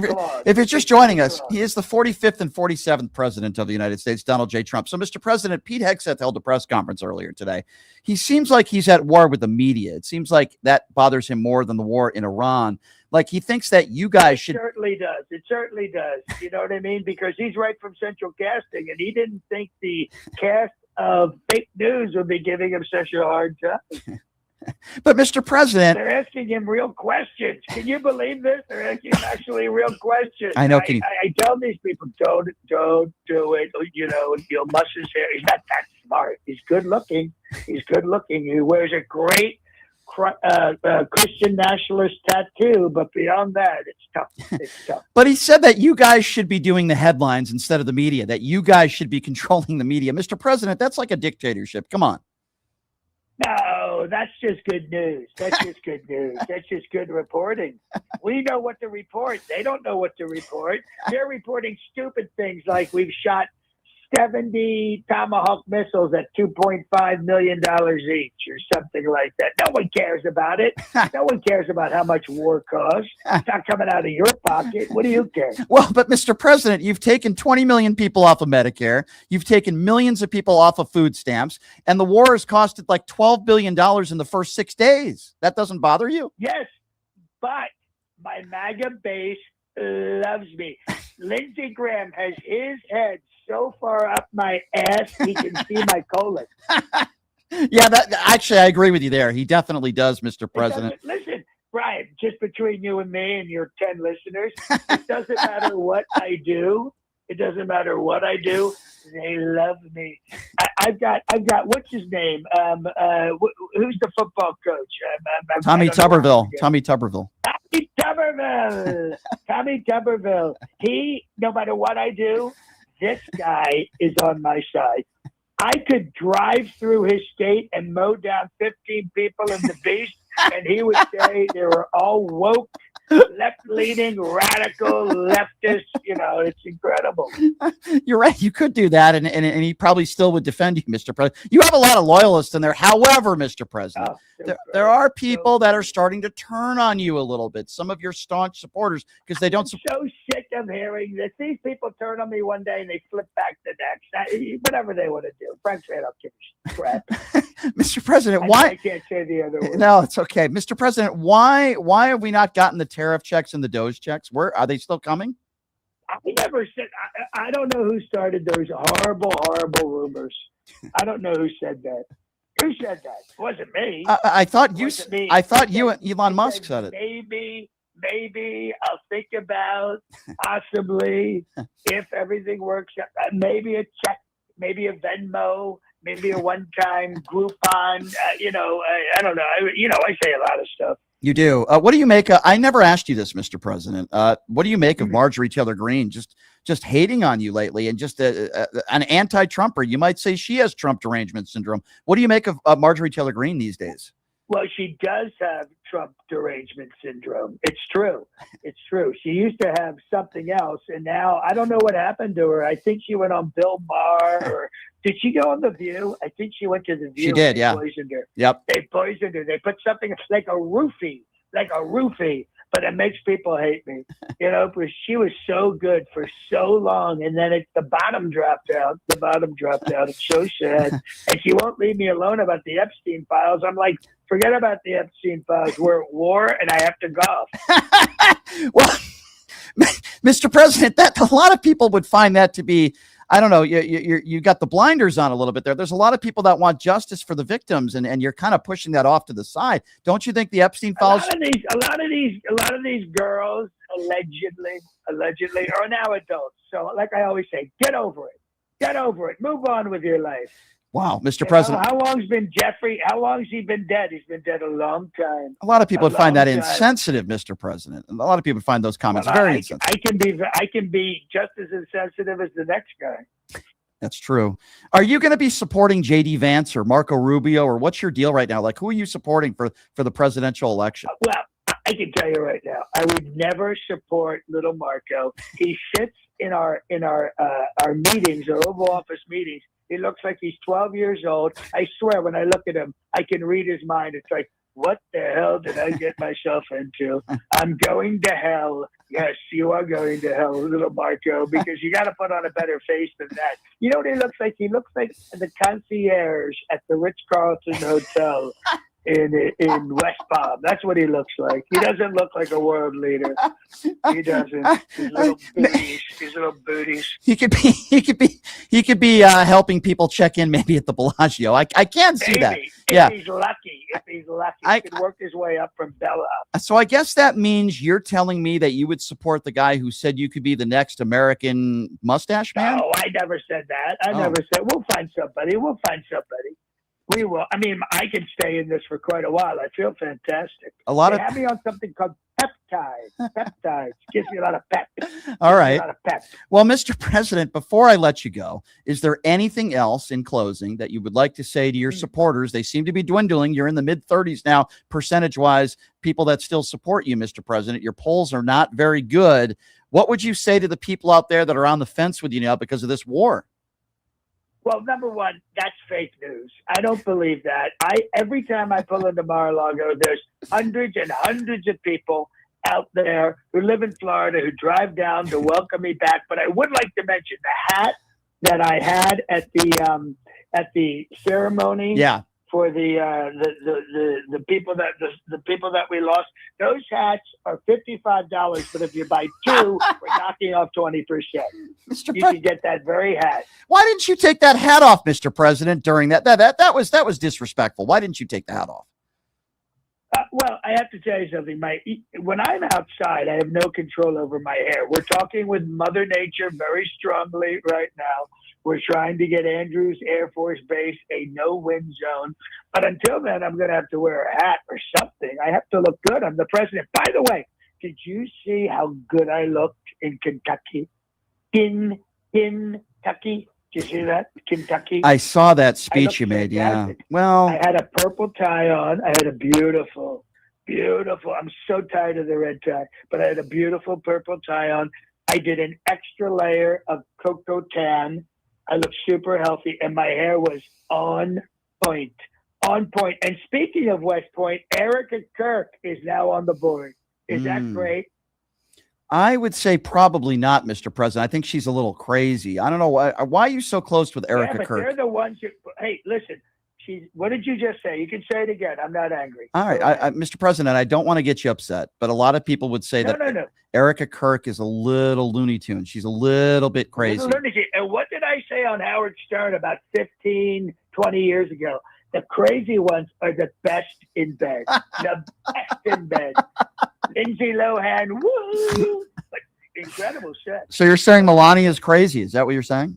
if you're just joining us, he is the 45th and 47th president of the United States, Donald J. Trump. So, Mr. President, Pete Hegseth held a press conference earlier today. He seems like he's at war with the media. It seems like that bothers him more than the war in Iran. Like he thinks that you guys should. It certainly does. It certainly does. You know what I mean? Because he's right from Central Casting, and he didn't think the cast of fake news would be giving him such a hard time. But Mr. President, they're asking him real questions. Can you believe this? They're asking him actually real questions. I know. I tell these people, don't do it. You know, you'll muss his hair. He's not that smart. He's good looking. He wears a great Christian nationalist tattoo, but beyond that, it's tough. It's tough. But he said that you guys should be doing the headlines instead of the media, that you guys should be controlling the media. Mr. President, that's like a dictatorship. Come on. No, that's just good news. That's just good news. That's just good reporting. We know what to report. They don't know what to report. They're reporting stupid things like we've shot 70 Tomahawk missiles at $2.5 million each or something like that. No one cares about it. No one cares about how much war costs. It's not coming out of your pocket. What do you care? Well, but Mr. President, you've taken 20 million people off of Medicare. You've taken millions of people off of food stamps. And the war has costed like $12 billion in the first 6 days. That doesn't bother you? Yes, but my MAGA base loves me. Lindsey Graham has his head so far up my ass he can see my colon. Yeah, actually, I agree with you there. He definitely does, Mr. President. Listen, Brian, just between you and me and your 10 listeners, it doesn't matter what I do. It doesn't matter what I do. They love me. I've got. What's his name? Who's the football coach? Tommy Tuberville. Tommy Tuberville. Tommy Tuberville. He, no matter what I do, this guy is on my side. I could drive through his state and mow down 15 people in the beast, and he would say they were all woke, left-leaning, radical, leftist. You know, it's incredible. You're right. You could do that, and he probably still would defend you, Mr. President. You have a lot of loyalists in there. However, Mr. President, there are people that are starting to turn on you a little bit. Some of your staunch supporters, because they don't. I'm so sick of hearing this. These people turn on me one day and they flip back the next. Whatever they want to do. Frankly, I don't give a crap. Mr. President, why? I can't say the other word. No, it's okay. Mr. President, why have we not gotten the tariff checks and the DOGE checks? Where are they still coming? I never said. I don't know who started those horrible rumors. I don't know who said that. Who said that? It wasn't me. I thought you. I thought you and Elon Musk said it. Maybe I'll think about possibly if everything works out. Maybe a check, maybe a Venmo, maybe a one-time Groupon. I don't know. I say a lot of stuff. You do. What do you make? I never asked you this, Mr. President. What do you make of Marjorie Taylor Greene just hating on you lately and just an anti-Trumper? You might say she has Trump derangement syndrome. What do you make of Marjorie Taylor Greene these days? Well, she does have Trump derangement syndrome. It's true. It's true. She used to have something else, and now I don't know what happened to her. I think she went on Bill Maher, or did she go on The View? I think she went to The View. She did, and yeah. Poisoned her. Yep. They poisoned her. They put something like a roofie, but it makes people hate me. You know, because she was so good for so long, and then the bottom dropped out. The bottom dropped out. It's so sad. And she won't leave me alone about the Epstein files. I'm like, forget about the Epstein files. We're at war, and I have to golf. Well, Mr. President, that a lot of people would find that to be, I don't know, you got the blinders on a little bit there. There's a lot of people that want justice for the victims, and you're kind of pushing that off to the side. Don't you think the Epstein files? A lot of these girls allegedly are now adults. So, like I always say, get over it, move on with your life. Wow, Mr. President. How long's been Jeffrey? How long's he been dead? He's been dead a long time. A lot of people would find that time. insensitive, Mr. President. A lot of people find those comments very insensitive. I can be just as insensitive as the next guy. That's true. Are you going to be supporting J.D. Vance or Marco Rubio, or what's your deal right now? Like, who are you supporting for the presidential election? Well, I can tell you right now, I would never support little Marco. He sits in our meetings, our Oval Office meetings. He looks like he's 12 years old. I swear, when I look at him, I can read his mind. It's like, what the hell did I get myself into? I'm going to hell. Yes, you are going to hell, little Marco, because you got to put on a better face than that. You know what he looks like? He looks like the concierge at the Ritz-Carlton Hotel in West Palm. That's what he looks like. He doesn't look like a world leader. He doesn't. His little booties. He could be helping people check in maybe at the Bellagio. I can see that. If he's lucky, he could work his way up from Bella. So I guess that means you're telling me that you would support the guy who said you could be the next American mustache man? No, I never said that. I never said. We'll find somebody. We will. I mean, I can stay in this for quite a while. I feel fantastic. They have me on something called peptides. Peptides gives me a lot of pep. All right. A lot of pep. Well, Mr. President, before I let you go, is there anything else in closing that you would like to say to your supporters? They seem to be dwindling. You're in the mid-30s now, percentage-wise, people that still support you, Mr. President. Your polls are not very good. What would you say to the people out there that are on the fence with you now because of this war? Well, number one, that's fake news. I don't believe that. Every time I pull into Mar-a-Lago, there's hundreds and hundreds of people out there who live in Florida who drive down to welcome me back. But I would like to mention the hat that I had at the ceremony. Yeah. For the people that we lost, those hats are $55. But if you buy two, we're knocking off 20%. You can get that very hat. Why didn't you take that hat off, Mr. President? During that was disrespectful. Why didn't you take the hat off? Well, I have to tell you something. When I'm outside, I have no control over my hair. We're talking with Mother Nature very strongly right now. We're trying to get Andrews Air Force Base a no-win zone. But until then, I'm going to have to wear a hat or something. I have to look good. I'm the president. By the way, did you see how good I looked in Kentucky? In Kentucky? Did you see that? Kentucky? I saw that speech you made, fantastic. Yeah. Well, I had a purple tie on. I had a beautiful, I'm so tired of the red tie, but I had a beautiful purple tie on. I did an extra layer of cocoa tan. I looked super healthy, and my hair was on point. On point. And speaking of West Point, Erica Kirk is now on the board. Is that great? I would say probably not, Mr. President. I think she's a little crazy. I don't know why are you so close with Erica Kirk? They're the ones who, hey, listen. What did you just say? You can say it again. I'm not angry. All right, Mr. President, I don't want to get you upset, but a lot of people would say that Erica Kirk is a little Looney Tune. She's a little bit crazy. And what did I say on Howard Stern about 15, 20 years ago? The crazy ones are the best in bed. The best in bed. Lindsay Lohan, woo! But incredible set. So you're saying Melania is crazy? Is that what you're saying?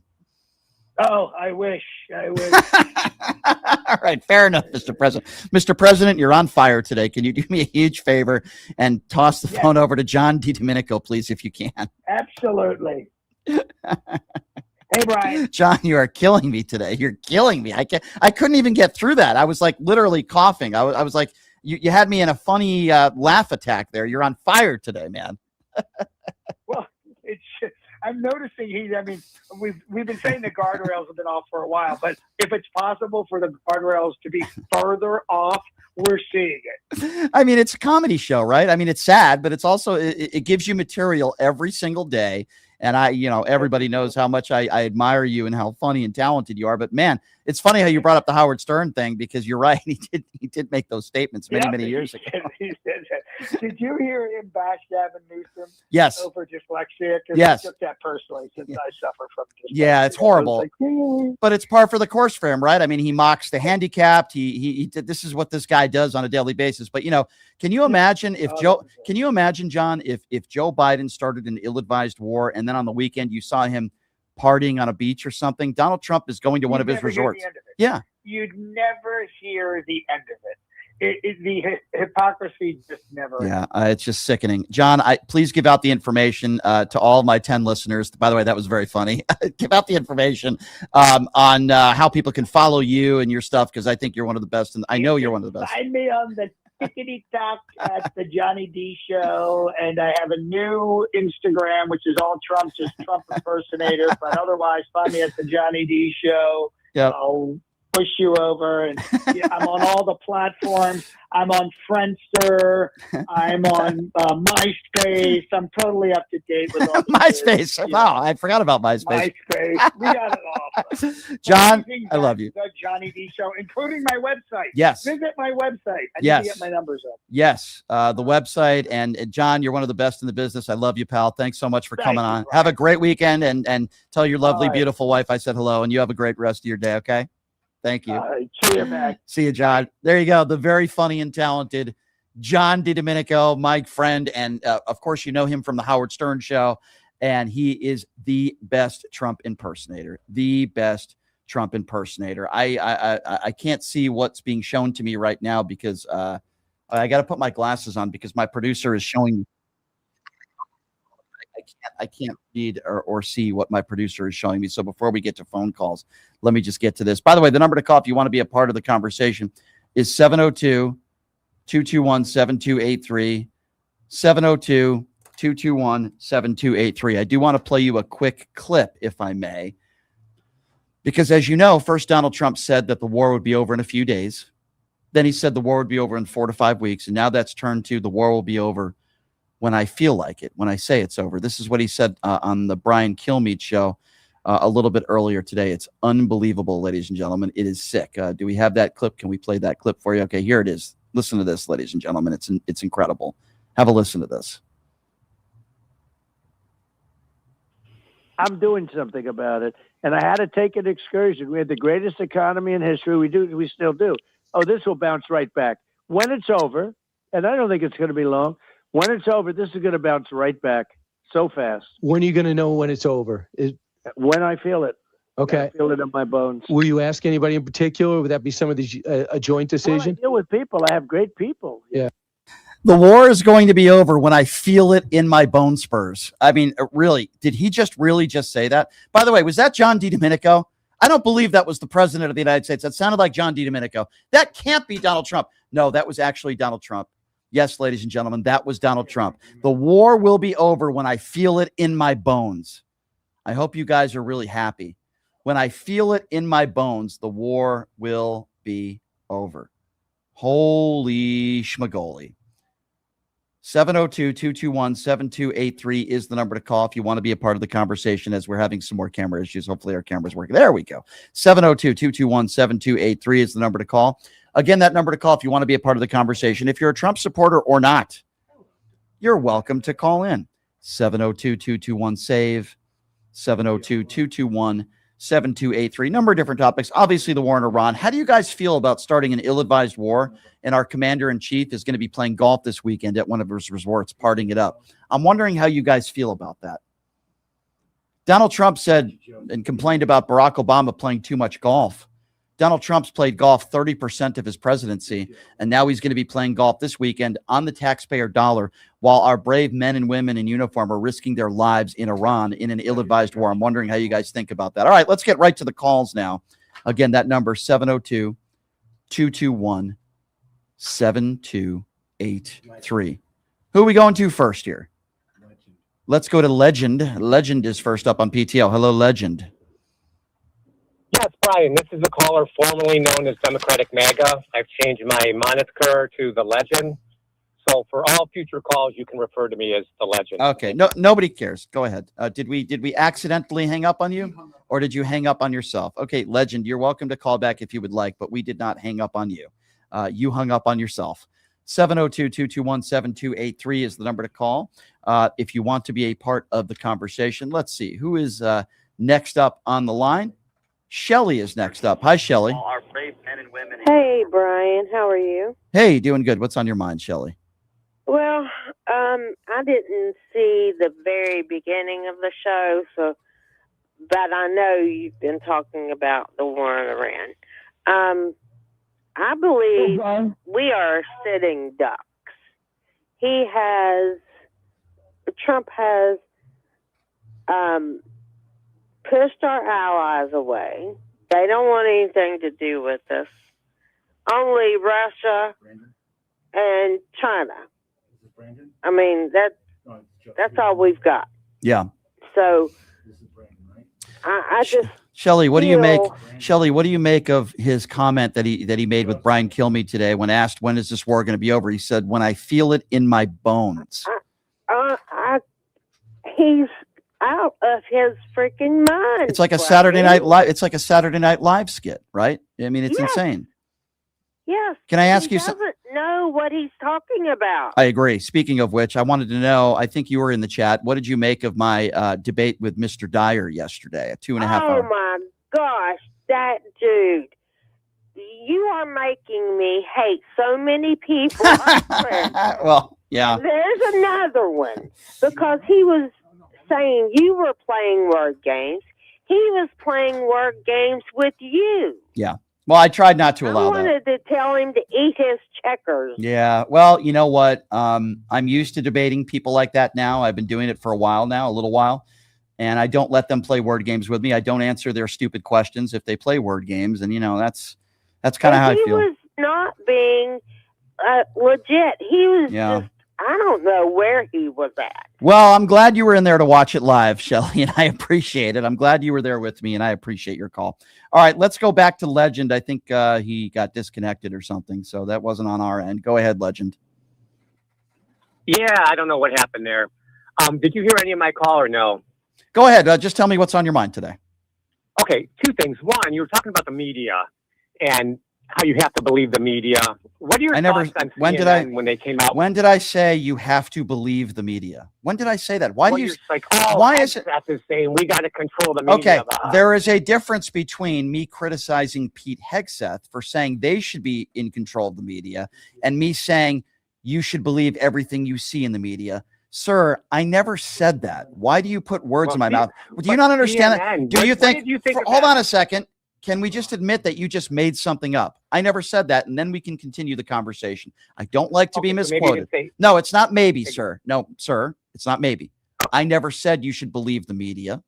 Oh, I wish. All right, fair enough, Mr. President. Mr. President, you're on fire today. Can you do me a huge favor and toss the phone over to John DiDomenico, please, if you can? Absolutely. Hey, Brian. John, you are killing me today. You're killing me. I couldn't even get through that. I was like literally coughing. I was like, you had me in a funny laugh attack there. You're on fire today, man. Well, I'm noticing I mean, we've been saying the guardrails have been off for a while, but if it's possible for the guardrails to be further off, we're seeing it. I mean, it's a comedy show, right? I mean, it's sad, but it's also, it gives you material every single day. And everybody knows how much I admire you and how funny and talented you are. But man, it's funny how you brought up the Howard Stern thing, because you're right. He did make those statements many years ago. He said that. Did you hear him bash Gavin Newsom? Yes. Over dyslexia? Yes. I took that personally since I suffer from dyslexia. Yeah, it's horrible. Like, but it's par for the course for him, right? I mean, he mocks the handicapped. He did, this is what this guy does on a daily basis. But can you imagine if can you imagine, John, if Joe Biden started an ill-advised war and then on the weekend you saw him partying on a beach or something? Donald Trump is going to one of his resorts. Yeah. You'd never hear the end of it. The hypocrisy just never. Yeah, it's just sickening. John, please give out the information to all my 10 listeners. By the way, that was very funny. Give out the information on how people can follow you and your stuff, because I think you're one of the best, and I know you're one of the best. Find me on the Tickety Talk at the Johnny D Show, and I have a new Instagram, which is all Trump, just Trump impersonator. But otherwise, find me at the Johnny D Show. Yeah. I'll push you over, and I'm on all the platforms. I'm on Friendster. I'm on MySpace. I'm totally up to date with all MySpace. Wow, I forgot about MySpace. MySpace. We got it all. John, I love you. The Johnny D Show, including my website. Yes. Visit my website. I Yes. need to get my numbers up. Yes, the website. And John, you're one of the best in the business. I love you, pal. Thanks so much for coming on. Have a great weekend, and tell your lovely, beautiful wife I said hello, and you have a great rest of your day, okay? Thank you. See you, Mac. See you, John. There you go. The very funny and talented John DiDomenico, my friend. And of course, you know him from the Howard Stern Show. And he is the best Trump impersonator. The best Trump impersonator. I can't see what's being shown to me right now, because I got to put my glasses on, because my producer is showing me. I can't read or see what my producer is showing me. So before we get to phone calls, let me just get to this. By the way, the number to call if you want to be a part of the conversation is 702-221-7283. 702-221-7283. I do want to play you a quick clip, if I may, because as you know, first Donald Trump said that the war would be over in a few days. Then he said the war would be over in 4 to 5 weeks. And now that's turned to the war will be over when I feel like it, when I say it's over. This is what he said on the Brian Kilmeade show a little bit earlier today. It's unbelievable, ladies and gentlemen. It is sick. Do we have that clip? Can we play that clip for you? Okay, here it is. Listen to this, ladies and gentlemen. It's incredible. Have a listen to this. I'm doing something about it. And I had to take an excursion. We had the greatest economy in history. We still do. Oh, this will bounce right back. When it's over, and I don't think it's going to be long, when it's over, this is going to bounce right back so fast. When are you going to know when it's over? When I feel it. Okay. I feel it in my bones. Will you ask anybody in particular? Would that be some of these a joint decision? Well, I deal with people. I have great people. Yeah. The war is going to be over when I feel it in my bone spurs. I mean, really, did he really just say that? By the way, was that John DiDomenico? I don't believe that was the president of the United States. That sounded like John DiDomenico. That can't be Donald Trump. No, that was actually Donald Trump. Yes, ladies and gentlemen, that was Donald Trump. The war will be over when I feel it in my bones. I hope you guys are really happy. When I feel it in my bones, the war will be over. Holy schmagoli. 702-221-7283 is the number to call if you want to be a part of the conversation, as we're having some more camera issues. Hopefully our camera's working. There we go. 702-221-7283 is the number to call. Again, that number to call if you want to be a part of the conversation. If you're a Trump supporter or not, you're welcome to call in. 702-221-SAVE, 702-221-7283. Number of different topics. Obviously, the war in Iran. How do you guys feel about starting an ill-advised war? And our commander-in-chief is going to be playing golf this weekend at one of his resorts, partying it up. I'm wondering how you guys feel about that. Donald Trump said and complained about Barack Obama playing too much golf. Donald Trump's played golf 30% of his presidency, and now he's going to be playing golf this weekend on the taxpayer dollar while our brave men and women in uniform are risking their lives in Iran in an ill-advised war. I'm wondering how you guys think about that. All right, let's get right to the calls now. Again, that number 702-221-7283. Who are we going to first here? Let's go to Legend. Legend is first up on PTL. Hello, Legend. Yes, Brian, this is a caller formerly known as Democratic MAGA. I've changed my moniker to the Legend. So for all future calls, you can refer to me as the Legend. Okay, no, nobody cares. Go ahead. Did we accidentally hang up on you, or did you hang up on yourself? Okay, Legend, you're welcome to call back if you would like, but we did not hang up on you. You hung up on yourself. 702-221-7283 is the number to call if you want to be a part of the conversation. Let's see who is next up on the line. Shelly is next up. Hi, Shelly. Hey, Brian. How are you? Hey, doing good. What's on your mind, Shelly? Well, I didn't see the very beginning of the show, but I know you've been talking about the war in Iran. I believe we are sitting ducks. Trump has pushed our allies away. They don't want anything to do with us. Only Russia and China. I mean, that's all we've got. Yeah. So I just Shelly, what do you make? Shelly, what do you make of his comment that he made with Brian Kilmeade today when asked when is this war going to be over? He said, "When I feel it in my bones." He's out of his freaking mind. It's like a Saturday Night Live. It's like a Saturday Night Live skit, right? I mean, it's insane. Yes. Can I ask you something? He doesn't know what he's talking about. I agree. Speaking of which, I wanted to know, I think you were in the chat. What did you make of my debate with Mr. Dyer yesterday? A 2.5 hour. Oh my gosh, that dude. You are making me hate so many people. Well, yeah. There's another one because he was saying you were playing word games. He was playing word games with you. Yeah. Well, I tried not to allow that. I wanted to tell him to eat his checkers. Yeah. Well, you know what? I'm used to debating people like that now. I've been doing it for a little while. And I don't let them play word games with me. I don't answer their stupid questions if they play word games. And, that's kind of how I feel. He was not being legit. He was just, I don't know where he was at. Well, I'm glad you were in there to watch it live, Shelly, and I appreciate it. I'm glad you were there with me, and I appreciate your call. All right, let's go back to Legend. I think he got disconnected or something, so that wasn't on our end. Go ahead, Legend. Yeah, I don't know what happened there. Did you hear any of my call or no? Go ahead. Just tell me what's on your mind today. Okay, two things. One, you were talking about the media and how you have to believe the media. What are your thoughts on CNN when they came out? When did I say you have to believe the media? When did I say that? Why do you like? Oh, why is it saying we got to control the media? Okay, there is a difference between me criticizing Pete Hegseth for saying they should be in control of the media and me saying you should believe everything you see in the media. Sir, I never said that. Why do you put words in my mouth? Do you not understand that? Do you think? Hold on a second. Can we just admit that you just made something up? I never said that, and then we can continue the conversation. I don't like to be misquoted. No, it's not maybe, sir. No, sir, it's not maybe. I never said you should believe the media.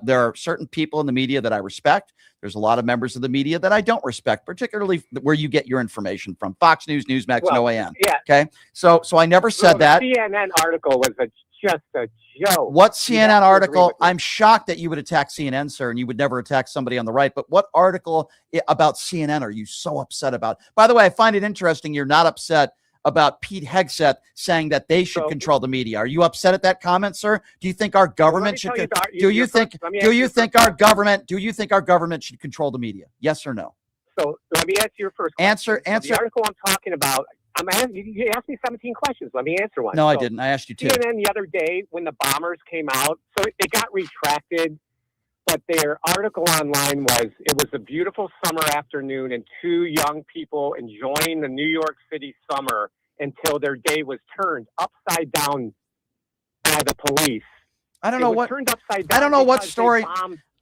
There are certain people in the media that I respect. There's a lot of members of the media that I don't respect, particularly where you get your information from. Fox News, Newsmax, and OAN. Yeah. Okay. So I never said that. The CNN article was just a joke. What CNN article? I'm shocked that you would attack CNN, sir, and you would never attack somebody on the right. But what article about CNN are you so upset about? By the way, I find it interesting you're not upset about Pete Hegseth saying that they should control the media. Are you upset at that comment, sir? Do you think our government should? Do you think our government should control the media? Yes or no? So let me answer your first question. Answer. The article I'm talking about. You asked me 17 questions. Let me answer one. No, I didn't. I asked you two. CNN the other day when the bombers came out, so it got retracted. But their article online was, it was a beautiful summer afternoon and two young people enjoying the New York City summer until their day was turned upside down by the police. I don't know what. Turned upside down. I don't know what story.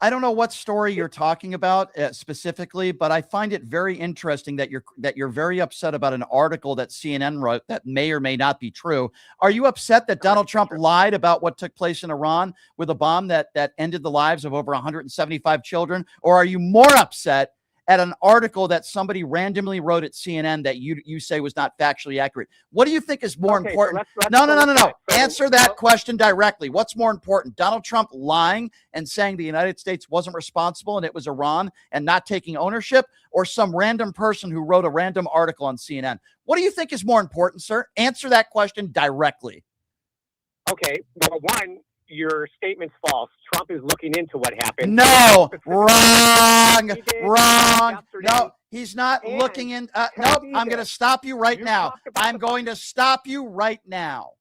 I don't know what story you're talking about specifically, but I find it very interesting that you're very upset about an article that CNN wrote that may or may not be true. Are you upset that Donald Trump lied about what took place in Iran with a bomb that ended the lives of over 175 children? Or are you more upset at an article that somebody randomly wrote at CNN that you say was not factually accurate? What do you think is more important? No. Answer that question directly. What's more important? Donald Trump lying and saying the United States wasn't responsible and it was Iran and not taking ownership, or some random person who wrote a random article on CNN? What do you think is more important, sir? Answer that question directly. Okay, well, one, your statement's false. Trump is looking into what happened. No, wrong. No, he's not looking in. Nope, I'm going to stop you right now. I'm going to stop you right now.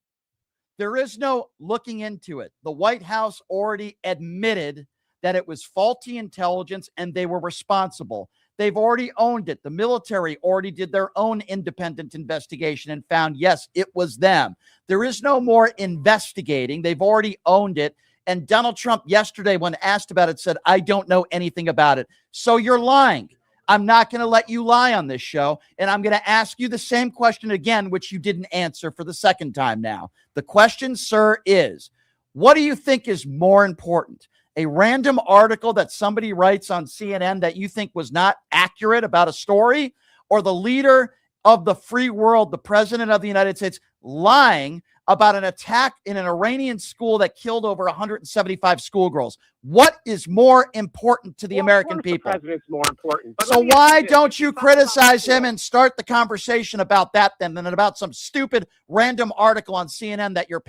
There is no looking into it. The White House already admitted that it was faulty intelligence and they were responsible. They've already owned it. The military already did their own independent investigation and found, yes, it was them. There is no more investigating. They've already owned it. And Donald Trump yesterday, when asked about it, said, I don't know anything about it. So you're lying. I'm not going to let you lie on this show. And I'm going to ask you the same question again, which you didn't answer for the second time now. The question, sir, is, what do you think is more important? A random article that somebody writes on CNN that you think was not accurate about a story, or the leader of the free world, the president of the United States, lying about an attack in an Iranian school that killed over 175 schoolgirls? What is more important to the American people? The president's more important. So why don't you criticize him and start the conversation about that than about some stupid random article on CNN that your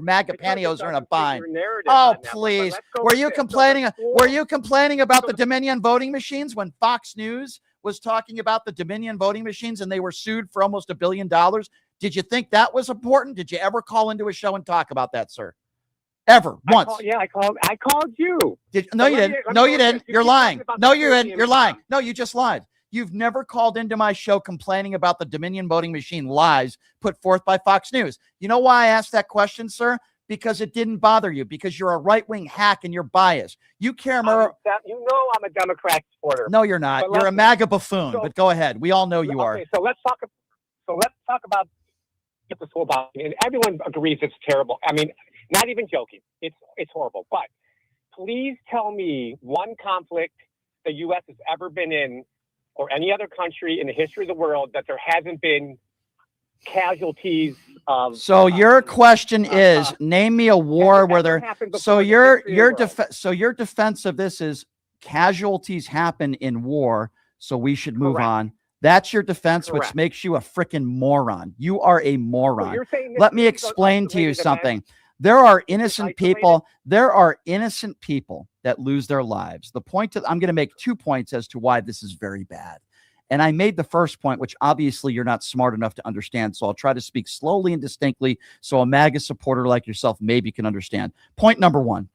MAGA pantyhose are in a bind? Oh, please. Were you complaining about the Dominion voting machines when Fox News was talking about the Dominion voting machines and they were sued for almost $1 billion? Did you think that was important? Did you ever call into a show and talk about that, sir? Ever? Once? I called you. No, you didn't. No, you didn't. You're lying. No, you didn't. You're lying. No, you just lied. You've never called into my show complaining about the Dominion voting machine lies put forth by Fox News. You know why I asked that question, sir? Because it didn't bother you, because you're a right-wing hack and you're biased. You care more. You know I'm a Democrat supporter. No, you're not. You're a MAGA buffoon, but go ahead. We all know you are. So let's talk about this whole bomb. And everyone agrees it's terrible. I mean, not even joking. It's horrible. But please tell me one conflict the U.S. has ever been in, or any other country in the history of the world, that there hasn't been casualties of. So your question is, name me a war where there. So your defense of this is casualties happen in war, so we should move on. That's your defense, which makes you a freaking moron. You are a moron. Let me explain to you something. There are innocent people. There are innocent people that lose their lives. The point I'm going to make 2 points as to why this is very bad. And I made the first point, which obviously you're not smart enough to understand. So I'll try to speak slowly and distinctly so a MAGA supporter like yourself maybe can understand. Point number one.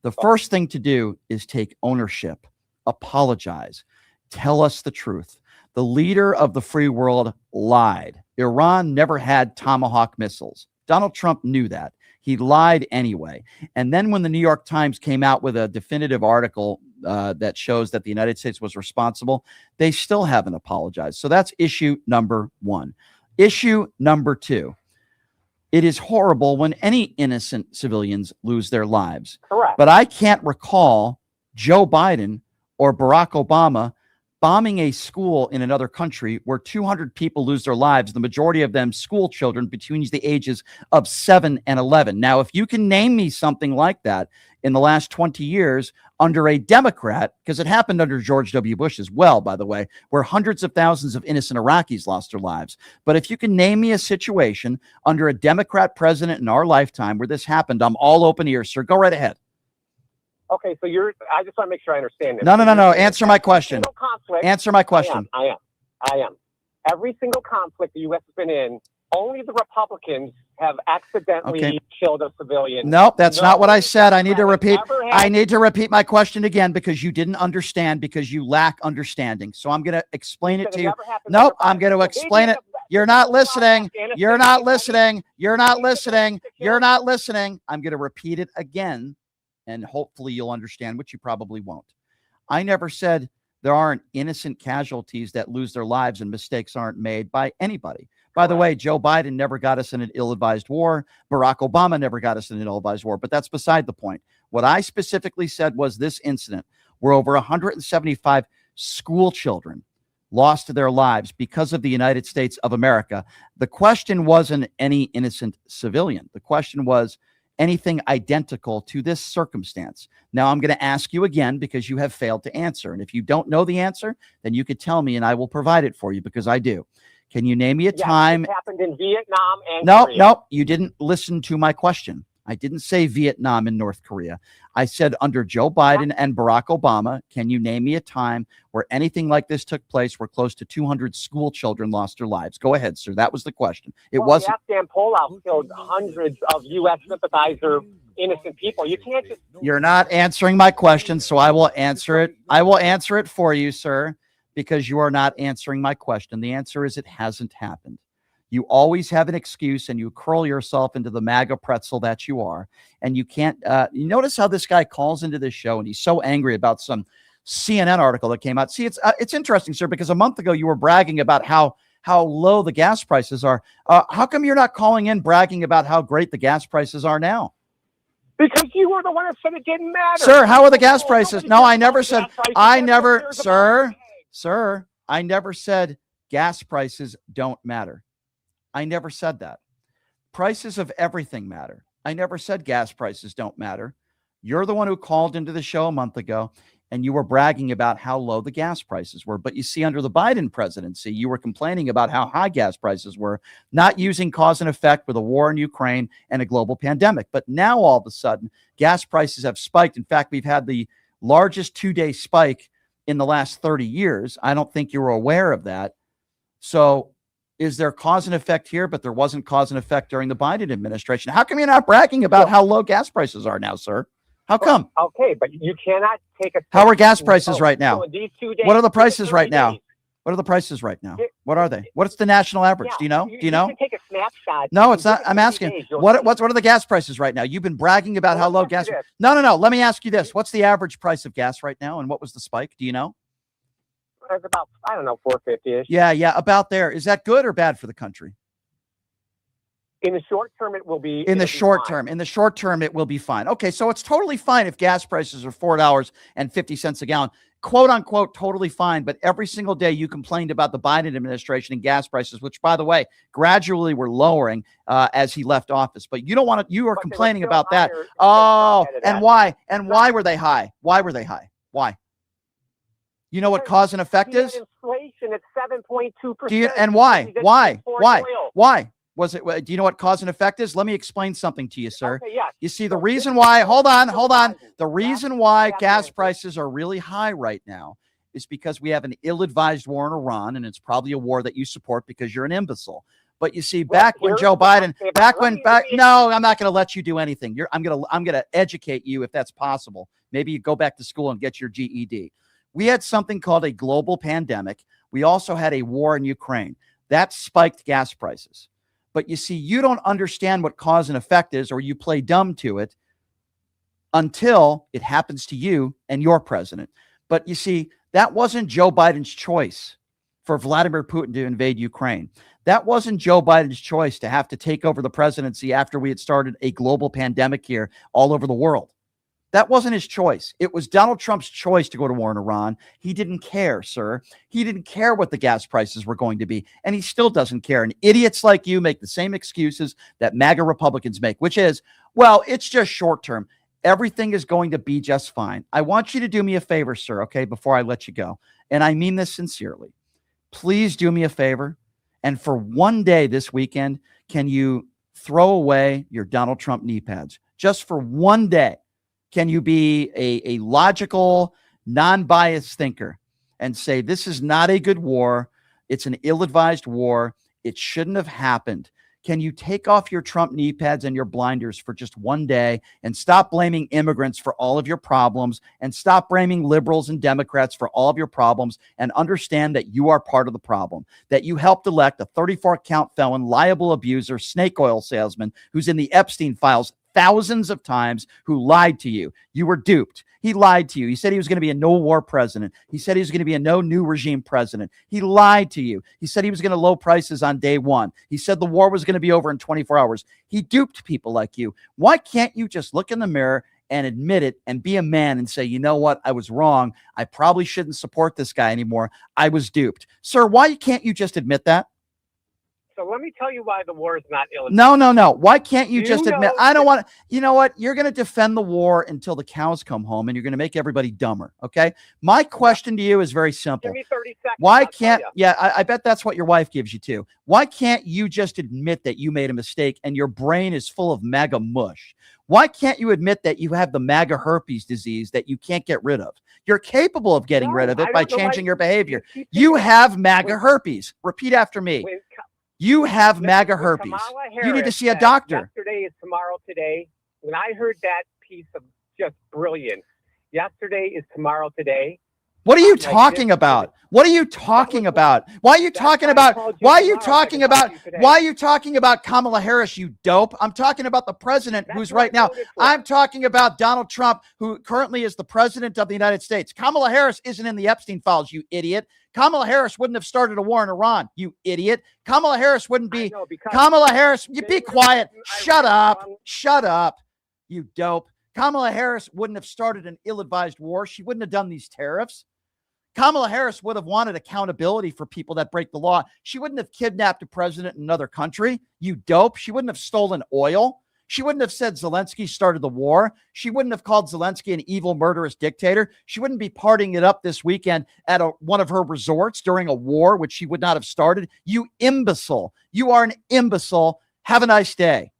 The first thing to do is take ownership, apologize, tell us the truth. The leader of the free world lied. Iran never had Tomahawk missiles. Donald Trump knew that. He lied anyway. And then when the New York Times came out with a definitive article that shows that the United States was responsible, they still haven't apologized. So that's issue number one. Issue number two. It is horrible when any innocent civilians lose their lives. Correct. But I can't recall Joe Biden or Barack Obama bombing a school in another country where 200 people lose their lives, the majority of them school children between the ages of 7 and 11. Now, if you can name me something like that in the last 20 years under a Democrat, because it happened under George W. Bush as well, by the way, where hundreds of thousands of innocent Iraqis lost their lives. But if you can name me a situation under a Democrat president in our lifetime where this happened, I'm all open ears, sir. Go right ahead. Okay, so I just want to make sure I understand this. No. Answer my question. Answer my question. I am. Every single conflict the U.S. has been in, only the Republicans have accidentally killed a civilian. Nope, that's not what I said. I need to repeat my question again because you didn't understand, because you lack understanding. So I'm going to explain it to you. Nope, I'm going to explain it. You're not listening. You're not listening. You're not listening. You're not listening. I'm going to repeat it again. and hopefully you'll understand, which you probably won't. I never said there aren't innocent casualties that lose their lives and mistakes aren't made by anybody. By the way, Joe Biden never got us in an ill-advised war. Barack Obama never got us in an ill-advised war, but that's beside the point. What I specifically said was this incident where over 175 school children lost their lives because of the United States of America. The question wasn't any innocent civilian. The question was anything identical to this circumstance. Now I'm going to ask you again because you have failed to answer. And if you don't know the answer, then you could tell me and I will provide it for you because I do. Can you name me a time? It happened in Vietnam and Korea. No, you didn't listen to my question. I didn't say Vietnam and North Korea. I said under Joe Biden and Barack Obama, can you name me a time where anything like this took place where close to 200 school children lost their lives? Go ahead, sir. That was the question. It wasn't. The Afghan pullout killed hundreds of U.S. sympathizer innocent people. You can't just. You're not answering my question, so I will answer it. I will answer it for you, sir, because you are not answering my question. The answer is it hasn't happened. You always have an excuse and you curl yourself into the MAGA pretzel that you are. And you can't, you notice how this guy calls into this show and he's so angry about some CNN article that came out. See, it's interesting, sir, because a month ago you were bragging about how low the gas prices are. How come you're not calling in bragging about how great the gas prices are now? Because you were the one that said it didn't matter. Sir, how are the gas prices? No, I never said, I never said gas prices don't matter. I never said that. Prices of everything matter. I never said gas prices don't matter. You're the one who called into the show a month ago and you were bragging about how low the gas prices were. But you see, under the Biden presidency, you were complaining about how high gas prices were, not using cause and effect with a war in Ukraine and a global pandemic. But now all of a sudden, gas prices have spiked. In fact, we've had the largest 2-day spike in the last 30 years. I don't think you were aware of that. So is there cause and effect here, but there wasn't cause and effect during the Biden administration? How come you're not bragging about how low gas prices are now, sir? How come? Okay, but you cannot take a. How are gas prices right now? So in these 2 days, what are the prices right now? What are the prices right now? What are they? What's the national average? Do you know? Do you know? You can take a snapshot. No, it's not. I'm asking. What are the gas prices right now? You've been bragging about how low gas. No. Let me ask you this. What's the average price of gas right now, and what was the spike? Do you know? It's about, I don't know, 450-ish. Yeah, about there. Is that good or bad for the country? In the short term, it will be. In the short term, it will be fine. Okay, so it's totally fine if gas prices are $4.50 a gallon, quote unquote, totally fine. But every single day you complained about the Biden administration and gas prices, which, by the way, gradually were lowering as he left office. But you don't want to. You are complaining about that. Oh, and why? And why were they high? Why were they high? Why? You know what cause and effect is? Inflation at 7.2%. And why? Why? Was it? Do you know what cause and effect is? Let me explain something to you, sir. Okay, yes. You see, the reason why, hold on. The reason why gas prices are really high right now is because we have an ill-advised war in Iran, and it's probably a war that you support because you're an imbecile. But you see, back when Joe Biden, no, I'm not going to let you do anything. I'm going to educate you if that's possible. Maybe you go back to school and get your GED. We had something called a global pandemic. We also had a war in Ukraine. That spiked gas prices. But you see, you don't understand what cause and effect is, or you play dumb to it until it happens to you and your president. But you see, that wasn't Joe Biden's choice for Vladimir Putin to invade Ukraine. That wasn't Joe Biden's choice to have to take over the presidency after we had started a global pandemic here all over the world. That wasn't his choice. It was Donald Trump's choice to go to war in Iran. He didn't care, sir. He didn't care what the gas prices were going to be, and he still doesn't care. And idiots like you make the same excuses that MAGA Republicans make, which is, well, it's just short term. Everything is going to be just fine. I want you to do me a favor, sir, okay, before I let you go. And I mean this sincerely. Please do me a favor. And for one day this weekend, can you throw away your Donald Trump knee pads? Just for one day. Can you be a logical, non-biased thinker and say, this is not a good war. It's an ill-advised war. It shouldn't have happened. Can you take off your Trump knee pads and your blinders for just one day and stop blaming immigrants for all of your problems and stop blaming liberals and Democrats for all of your problems and understand that you are part of the problem, that you helped elect a 34-count felon, liable abuser, snake oil salesman who's in the Epstein files thousands of times, who lied to you. You were duped. He lied to you. He said he was going to be a no war president. He said he was going to be a no new regime president. He lied to you. He said he was going to low prices on day one. He said the war was going to be over in 24 hours. He duped people like you. Why can't you just look in the mirror and admit it and be a man and say, you know what? I was wrong. I probably shouldn't support this guy anymore. I was duped. Sir, why can't you just admit that? So let me tell you why the war is not illegitimate. No. Why can't you just admit? I don't want to. You know what? You're going to defend the war until the cows come home, and you're going to make everybody dumber. Okay. My question to you is very simple. Give me 30 seconds. Why I'll can't? tell you. Yeah, I bet that's what your wife gives you too. Why can't you just admit that you made a mistake and your brain is full of MAGA mush? Why can't you admit that you have the MAGA herpes disease that you can't get rid of? You're capable of getting rid of it by changing your behavior. You have MAGA herpes. Repeat after me. You have MAGA herpes. You need to see a doctor. Yesterday is tomorrow today. When I heard that piece of just brilliance, yesterday is tomorrow today. What are you talking about? What are you talking about? Why are you talking about? Why are you talking about? Why are you talking about Kamala Harris, you dope? I'm talking about the president who's right now. I'm talking about Donald Trump, who currently is the president of the United States. Kamala Harris isn't in the Epstein files, you idiot. Kamala Harris wouldn't have started a war in Iran, you idiot. Kamala Harris wouldn't be. Kamala Harris, you be quiet. Shut up. Shut up, you dope. Kamala Harris wouldn't have started an ill-advised war. She wouldn't have done these tariffs. Kamala Harris would have wanted accountability for people that break the law. She wouldn't have kidnapped a president in another country, you dope. She wouldn't have stolen oil. She wouldn't have said Zelensky started the war. She wouldn't have called Zelensky an evil, murderous dictator. She wouldn't be partying it up this weekend at one of her resorts during a war, which she would not have started. You imbecile. You are an imbecile. Have a nice day.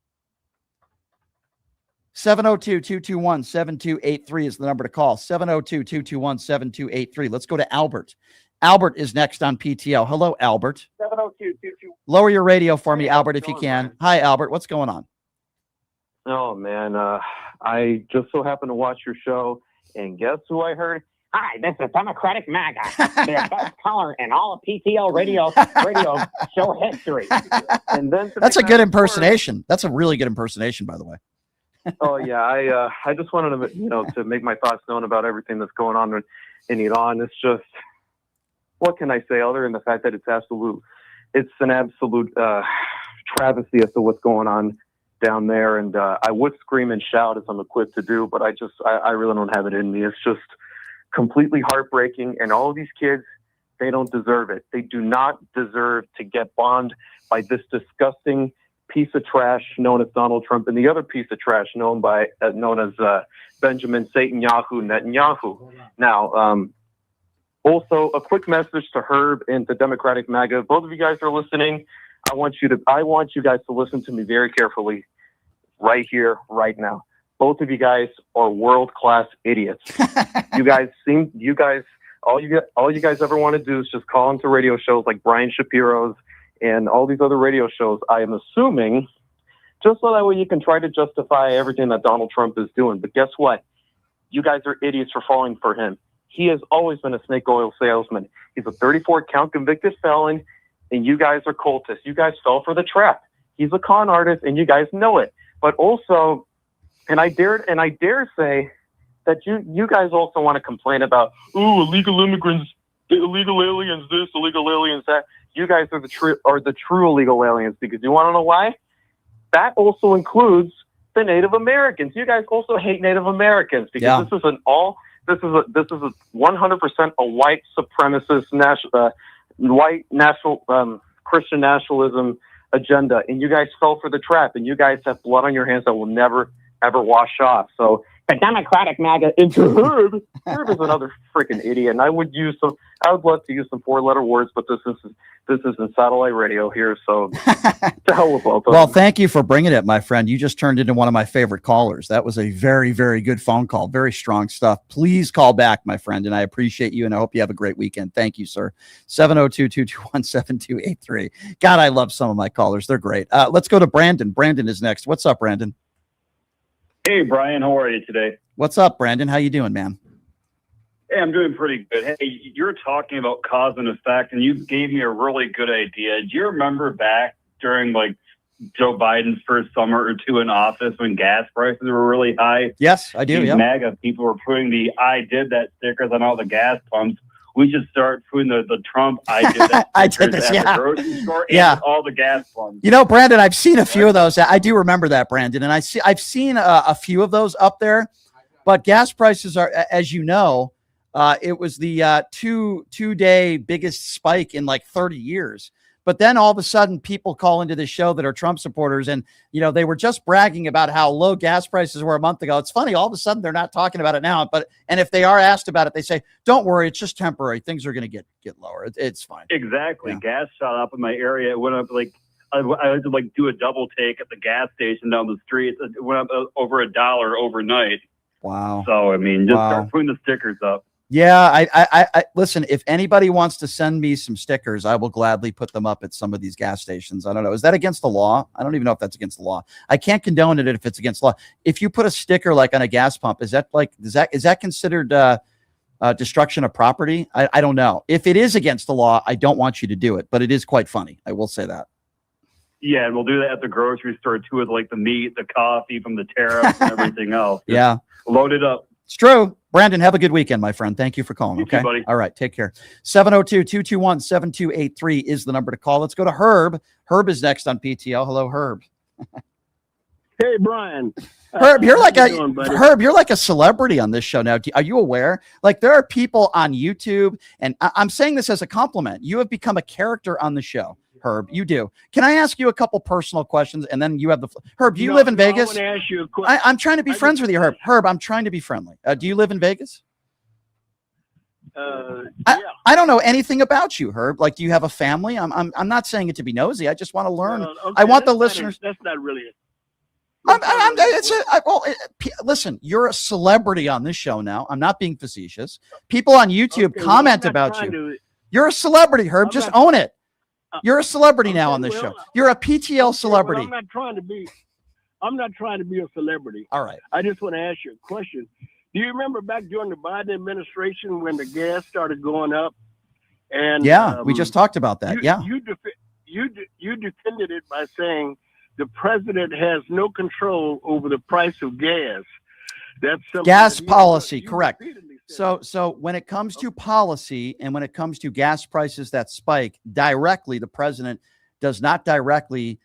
702-221-7283 is the number to call. 702-221-7283. Let's go to Albert. Albert is next on PTL. Hello, Albert. 702-221. Lower your radio for me, Albert, if you can. Hi, Albert. What's going on? Oh, man. I just so happened to watch your show, and guess who I heard? Hi, this is Democratic MAGA, the best caller in all of PTL radio show history. And then that's a good impersonation. That's a really good impersonation, by the way. Oh yeah, I just wanted to to make my thoughts known about everything that's going on in Iran. It's just, what can I say other than the fact that it's an absolute travesty as to what's going on down there. And I would scream and shout as I'm equipped to do, but I really don't have it in me. It's just completely heartbreaking. And all of these kids, they don't deserve it. They do not deserve to get bombed by this disgusting piece of trash known as Donald Trump, and the other piece of trash known as Benjamin Netanyahu. Now, also a quick message to Herb and to Democratic MAGA. Both of you guys are listening. I want you guys to listen to me very carefully, right here, right now. Both of you guys are world-class idiots. All you guys ever want to do is just call into radio shows like Brian Shapiro's and all these other radio shows, I am assuming, just so that way you can try to justify everything that Donald Trump is doing. But guess what? You guys are idiots for falling for him. He has always been a snake oil salesman. He's a 34-count convicted felon, and you guys are cultists. You guys fell for the trap. He's a con artist, and you guys know it. But also, and I dare say that you guys also want to complain about, illegal immigrants, illegal aliens this, illegal aliens that. You guys are the true illegal aliens, because you want to know why? That also includes the Native Americans. You guys also hate Native Americans because this is a 100% a white supremacist white national Christian nationalism agenda, and you guys fell for the trap, and you guys have blood on your hands that will never ever wash off. So the Democratic MAGA into Herb. Herb is another freaking idiot, and I would love to use some 4-letter words, but this is in satellite radio here, so to hell with both of them. Well, thank you for bringing it, my friend. You just turned into one of my favorite callers. That was a very, very good phone call. Very strong stuff. Please call back, my friend, and I appreciate you, and I hope you have a great weekend. Thank you, sir. 702-221-7283. God, I love some of my callers. They're great. Let's go to Brandon. Brandon is next. What's up, Brandon? Hey, Brian. How are you today? What's up, Brandon? How you doing, man? Hey, I'm doing pretty good. Hey, you're talking about cause and effect, and you gave me a really good idea. Do you remember back during Joe Biden's first summer or two in office when gas prices were really high? Yes, I do. These Yeah. MAGA people were putting the "I did that" stickers on all the gas pumps. We should start putting the Trump "I did that" I did this, at yeah. the grocery store Yeah. and all the gas pumps. You know, Brandon, I've seen a few of those. I do remember that, Brandon, and I've seen a few of those up there. But gas prices are, as you know, it was the two-day biggest spike in like 30 years. But then all of a sudden, people call into the show that are Trump supporters, and they were just bragging about how low gas prices were a month ago. It's funny, all of a sudden they're not talking about it now. And if they are asked about it, they say, "Don't worry, it's just temporary. Things are going to get lower. It's fine." Exactly. Yeah. Gas shot up in my area. It went up like I had to do a double take at the gas station down the street. It went up over $1 overnight. Wow. So I mean, just start putting the stickers up. Yeah, I listen, if anybody wants to send me some stickers, I will gladly put them up at some of these gas stations. I don't know. Is that against the law? I don't even know if that's against the law. I can't condone it if it's against the law. If you put a sticker like on a gas pump, is that considered destruction of property? I don't know. If it is against the law, I don't want you to do it, but it is quite funny. I will say that. Yeah, and we'll do that at the grocery store too, with like the meat, the coffee from the tariffs and everything else. Just Yeah. load it up. It's true. Brandon, have a good weekend, my friend. Thank you for calling. You Okay. too, buddy. All right. Take care. 702-221-7283 is the number to call. Let's go to Herb. Herb is next on PTL. Hello, Herb. Hey, Brian. Herb, you're like how you doing, buddy? Herb, you're like a celebrity on this show now. Are you aware? Like there are people on YouTube, and I'm saying this as a compliment. You have become a character on the show, Herb. You do. Can I ask you a couple personal questions, and then you have the Herb? Do you live in Vegas? I want to ask you a question. I'm trying to be friends with you, Herb. Herb, I'm trying to be friendly. Do you live in Vegas? Yeah. I don't know anything about you, Herb. Like, do you have a family? I'm not saying it to be nosy. I just want to learn. Okay, I want the that's listeners. That's not really it. Listen, you're a celebrity on this show now. I'm not being facetious. People on YouTube comment about you. You're a celebrity, Herb. Just own it. You're a celebrity now on this show. You're a PTL celebrity. I'm not trying to be a celebrity. All right. I just want to ask you a question. Do you remember back during the Biden administration when the gas started going up? And yeah, we just talked about that. You defended it by saying the president has no control over the price of gas. That's gas policy, correct. So when it comes to policy and when it comes to gas prices that spike directly, the president does not directly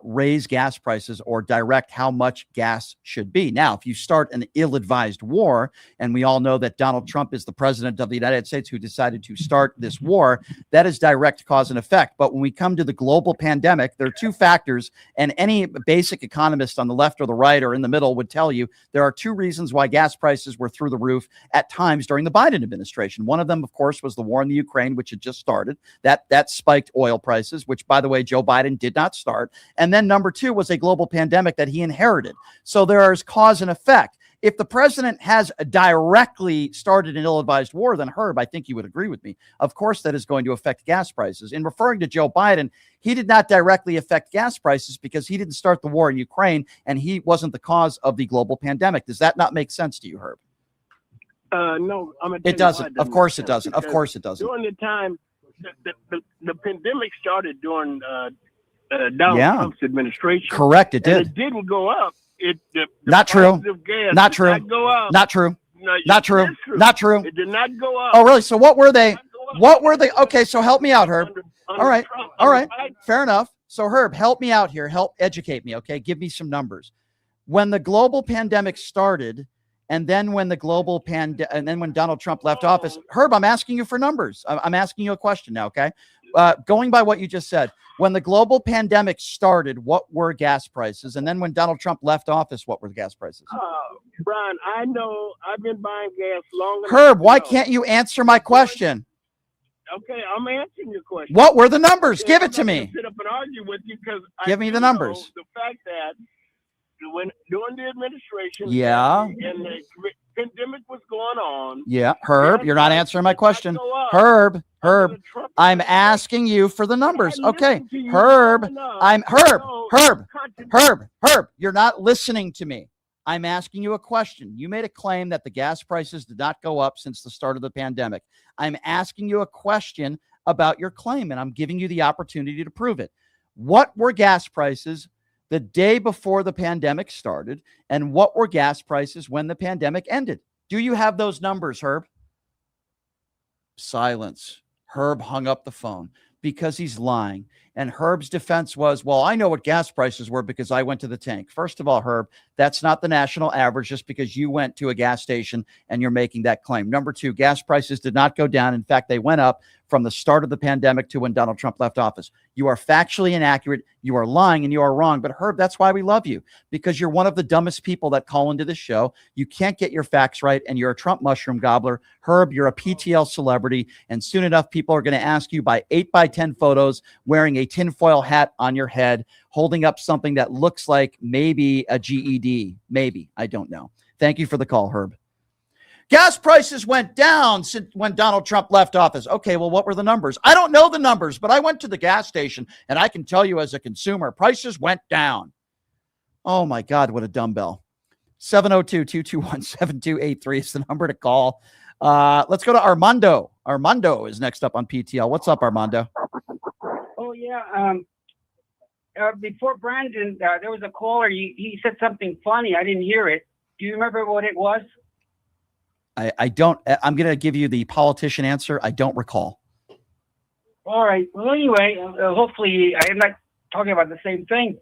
raise gas prices or direct how much gas should be. Now, if you start an ill-advised war, and we all know that Donald Trump is the president of the United States who decided to start this war, that is direct cause and effect. But when we come to the global pandemic, there are two factors, and any basic economist on the left or the right or in the middle would tell you there are two reasons why gas prices were through the roof at times during the Biden administration. One of them, of course, was the war in the Ukraine, which had just started. That spiked oil prices, which, by the way, Joe Biden did not start. And then number two was a global pandemic that he inherited. So there is cause and effect. If the president has directly started an ill-advised war, then Herb, I think you would agree with me. Of course, that is going to affect gas prices. In referring to Joe Biden, he did not directly affect gas prices because he didn't start the war in Ukraine and he wasn't the cause of the global pandemic. Does that not make sense to you, Herb? No, it doesn't. Of course it doesn't. Of course it doesn't. During the time, the pandemic started during Donald Trump's administration. Correct, it did. And it didn't go up. Not true. Not true. Not go up. Not true. No, not true. Not true. It did not go up. Oh, really? So what were they? What were they? Okay, so help me out, Herb. All right. All right. Fair enough. So Herb, help me out here. Help educate me. Okay, give me some numbers. When the global pandemic started, and then when when Donald Trump left office, Herb, I'm asking you for numbers. I'm asking you a question now. Okay, going by what you just said, when the global pandemic started, what were gas prices? And then when Donald Trump left office, what were the gas prices? Brian, I know I've been buying gas long enough. Herb, why can't you answer my question? Okay, I'm answering your question. What were the numbers? Give it to me. Sit up and argue with you because give me the numbers. The fact that during the administration, and the pandemic was going on. Yeah, Herb, you're not answering my question. Herb, I'm asking you for the numbers. Okay, Herb, Herb, you're not listening to me. I'm asking you a question. You made a claim that the gas prices did not go up since the start of the pandemic. I'm asking you a question about your claim, and I'm giving you the opportunity to prove it. What were gas prices the day before the pandemic started, and what were gas prices when the pandemic ended? Do you have those numbers, Herb? Silence. Herb hung up the phone because he's lying. And Herb's defense was, well, I know what gas prices were because I went to the tank. First of all, Herb, that's not the national average just because you went to a gas station and you're making that claim. Number two, gas prices did not go down. In fact, they went up from the start of the pandemic to when Donald Trump left office. You are factually inaccurate. You are lying and you are wrong. But Herb, that's why we love you, because you're one of the dumbest people that call into this show. You can't get your facts right, and you're a Trump mushroom gobbler. Herb, you're a PTL celebrity, and soon enough, people are going to ask you by 8x10 photos wearing a tinfoil hat on your head, holding up something that looks like maybe a GED. Maybe. I don't know. Thank you for the call, Herb. Gas prices went down since when Donald Trump left office. Okay, well, what were the numbers? I don't know the numbers, but I went to the gas station, and I can tell you as a consumer, prices went down. Oh, my God, what a dumbbell. 702-221-7283 is the number to call. Let's go to Armando. Armando is next up on PTL. What's up, Armando? Oh, yeah. Before Brandon, there was a caller. He said something funny. I didn't hear it. Do you remember what it was? I don't. I'm going to give you the politician answer. I don't recall. All right. Well, anyway, hopefully I am not talking about the same thing.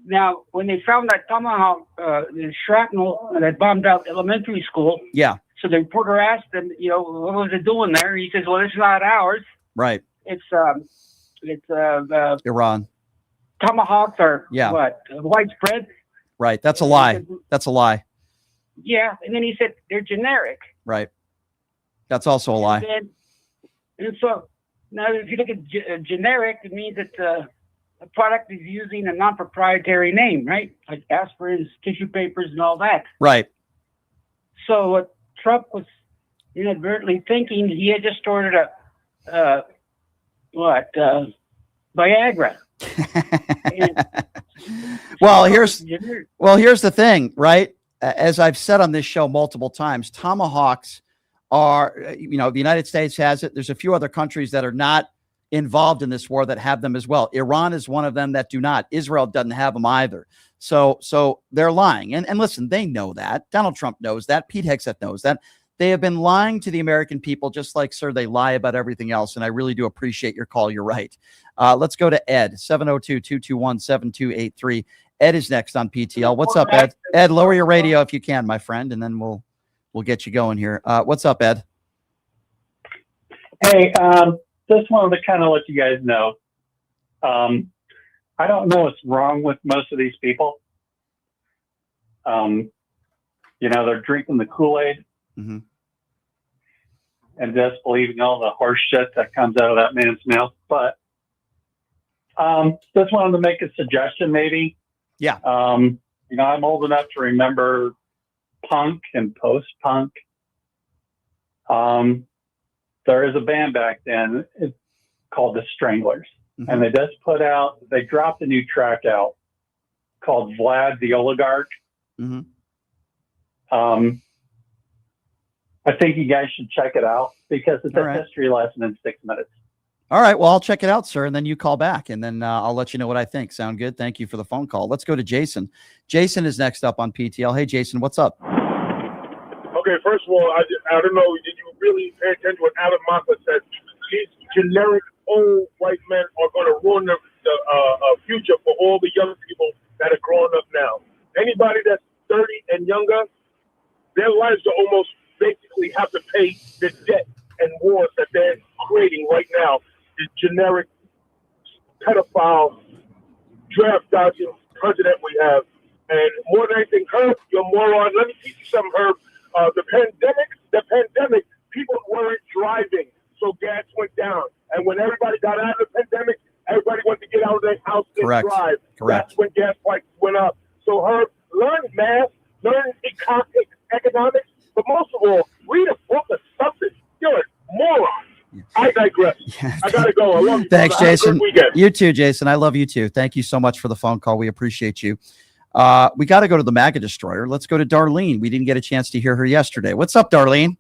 Now, when they found that Tomahawk, the shrapnel that bombed out elementary school. Yeah. So the reporter asked him, what was it doing there? He says, well, it's not ours. Right. It's Iran. Tomahawks are what? Widespread. Right. That's a lie. That's a lie. Yeah. And then he said they're generic. Right. That's also a lie. And so now if you look at generic, it means that the product is using a non-proprietary name, right? Like aspirins, tissue papers, and all that. Right. So what Trump was inadvertently thinking, he had just ordered Viagra. Well, here's the thing, right? As I've said on this show multiple times, Tomahawks are, the United States has it. There's a few other countries that are not involved in this war that have them as well. Iran is one of them that do not. Israel doesn't have them either. So they're lying. And listen, they know that. Donald Trump knows that. Pete Hegseth knows that. They have been lying to the American people, just like, sir, they lie about everything else. And I really do appreciate your call. You're right. Let's go to Ed, 702-221-7283. Ed is next on PTL. What's up, Ed? Ed, lower your radio if you can, my friend, and then we'll get you going here. What's up, Ed? Hey, just wanted to kind of let you guys know. I don't know what's wrong with most of these people. They're drinking the Kool-Aid and just believing all the horse shit that comes out of that man's mouth. But just wanted to make a suggestion, maybe. Yeah. I'm old enough to remember punk and post-punk. There is a band back then called the Stranglers. And they dropped a new track out called Vlad the Oligarch. I think you guys should check it out because it's a history lesson in 6 minutes. All right. Well, I'll check it out, sir. And then you call back and then I'll let you know what I think. Sound good? Thank you for the phone call. Let's go to Jason. Jason is next up on PTL. Hey, Jason, what's up? Okay, first of all, I don't know, did you really pay attention to what Alan Moffat said? These generic old white men are going to ruin the future for all the young people that are growing up now. Anybody that's 30 and younger, their lives are almost basically have to pay the debt and wars that they're creating right now. The generic pedophile draft dodging president we have. And more than anything, Herb, you're a moron. Let me teach you something, Herb. The pandemic, people weren't driving, so gas went down. And when everybody got out of the pandemic, everybody wanted to get out of their house and drive. Correct. That's when gas prices went up. So Herb, learn math, learn economics, but most of all, read a book or something. You're a moron. I digress. I gotta go. I love you. Thanks, brother. Have a Jason. good weekend. You too, Jason. I love you too. Thank you so much for the phone call. We appreciate you. We got to go to the MAGA destroyer. Let's go to Darlene. We didn't get a chance to hear her yesterday. What's up, Darlene?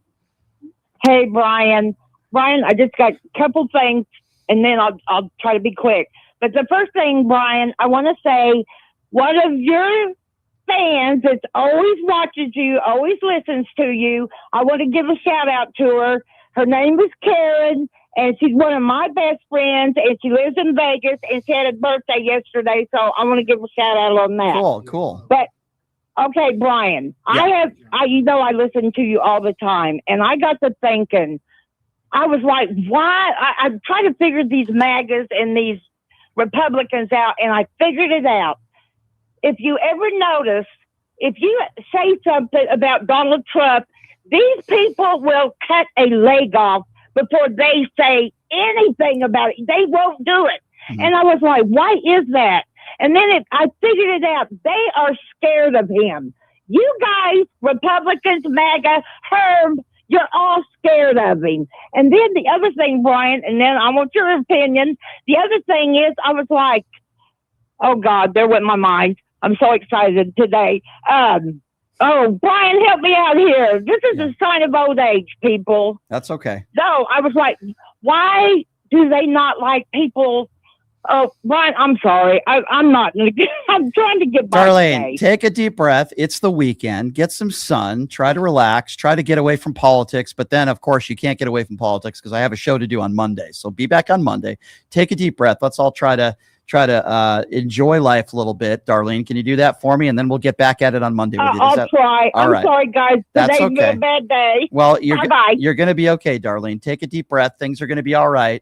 Hey, Brian. Brian, I just got a couple things, and then I'll try to be quick. But the first thing, Brian, I want to say one of your fans that always watches you, always listens to you. I want to give a shout out to her. Her name is Karen, and she's one of my best friends, and she lives in Vegas, and she had a birthday yesterday, so I want to give a shout out on that. Cool. But okay, Brian, Yeah. I listen to you all the time, and I got to thinking, I was like, why? I'm trying to figure these MAGAs and these Republicans out, and I figured it out. If you ever notice, if you say something about Donald Trump, these people will cut a leg off before they say anything about it. They won't do it. Mm-hmm. And I was like, why is that? And then I figured it out. They are scared of him. You guys, Republicans, MAGA, Herb, you're all scared of him. And then the other thing, Brian, and then I want your opinion. The other thing is, I was like, oh God, there went my mind. I'm so excited today. Oh, Brian, help me out here. This is a sign of old age, people. That's okay. So I was like, why do they not like people? Oh, Brian, I'm sorry. I'm not. I'm trying to get by Darlene, today. take a deep breath. It's the weekend. Get some sun. Try to relax. Try to get away from politics. But then, of course, you can't get away from politics because I have a show to do on Monday. So be back on Monday. Take a deep breath. Let's all try to enjoy life a little bit. Darlene, can you do that for me? And then we'll get back at it on Monday with you. I'll try. All I'm right. sorry, guys. That's Today's been okay. a bad day. Well, Bye-bye. you're going to be okay, Darlene. Take a deep breath. Things are going to be all right.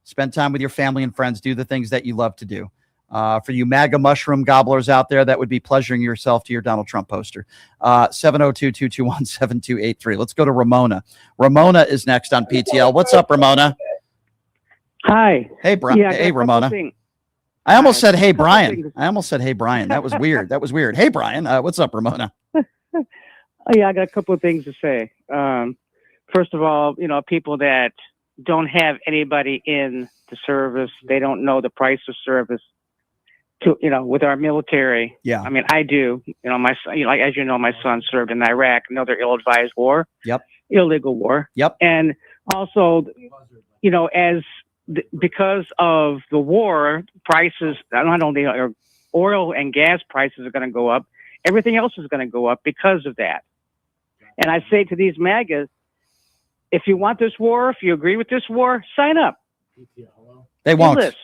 Spend time with your family and friends. Do the things that you love to do. For you MAGA mushroom gobblers out there, that would be pleasuring yourself to your Donald Trump poster. 702-221-7283. Let's go to Ramona. Ramona is next on PTL. What's up, Ramona? Hi. Hey, Brian. Yeah, hey, Ramona. I almost said, hey, Brian. That was weird. Hey, Brian. What's up, Ramona? Oh, yeah, I got a couple of things to say. First of all, people that don't have anybody in the service, they don't know the price of service. With our military. Yeah. I mean, I do. My son, as you know, my son served in Iraq, another ill-advised war. Yep. Illegal war. Yep. And also, because of the war, prices, not only oil and gas prices are going to go up, everything else is going to go up because of that. And I say to these MAGAs, if you want this war, if you agree with this war, sign up. They won't.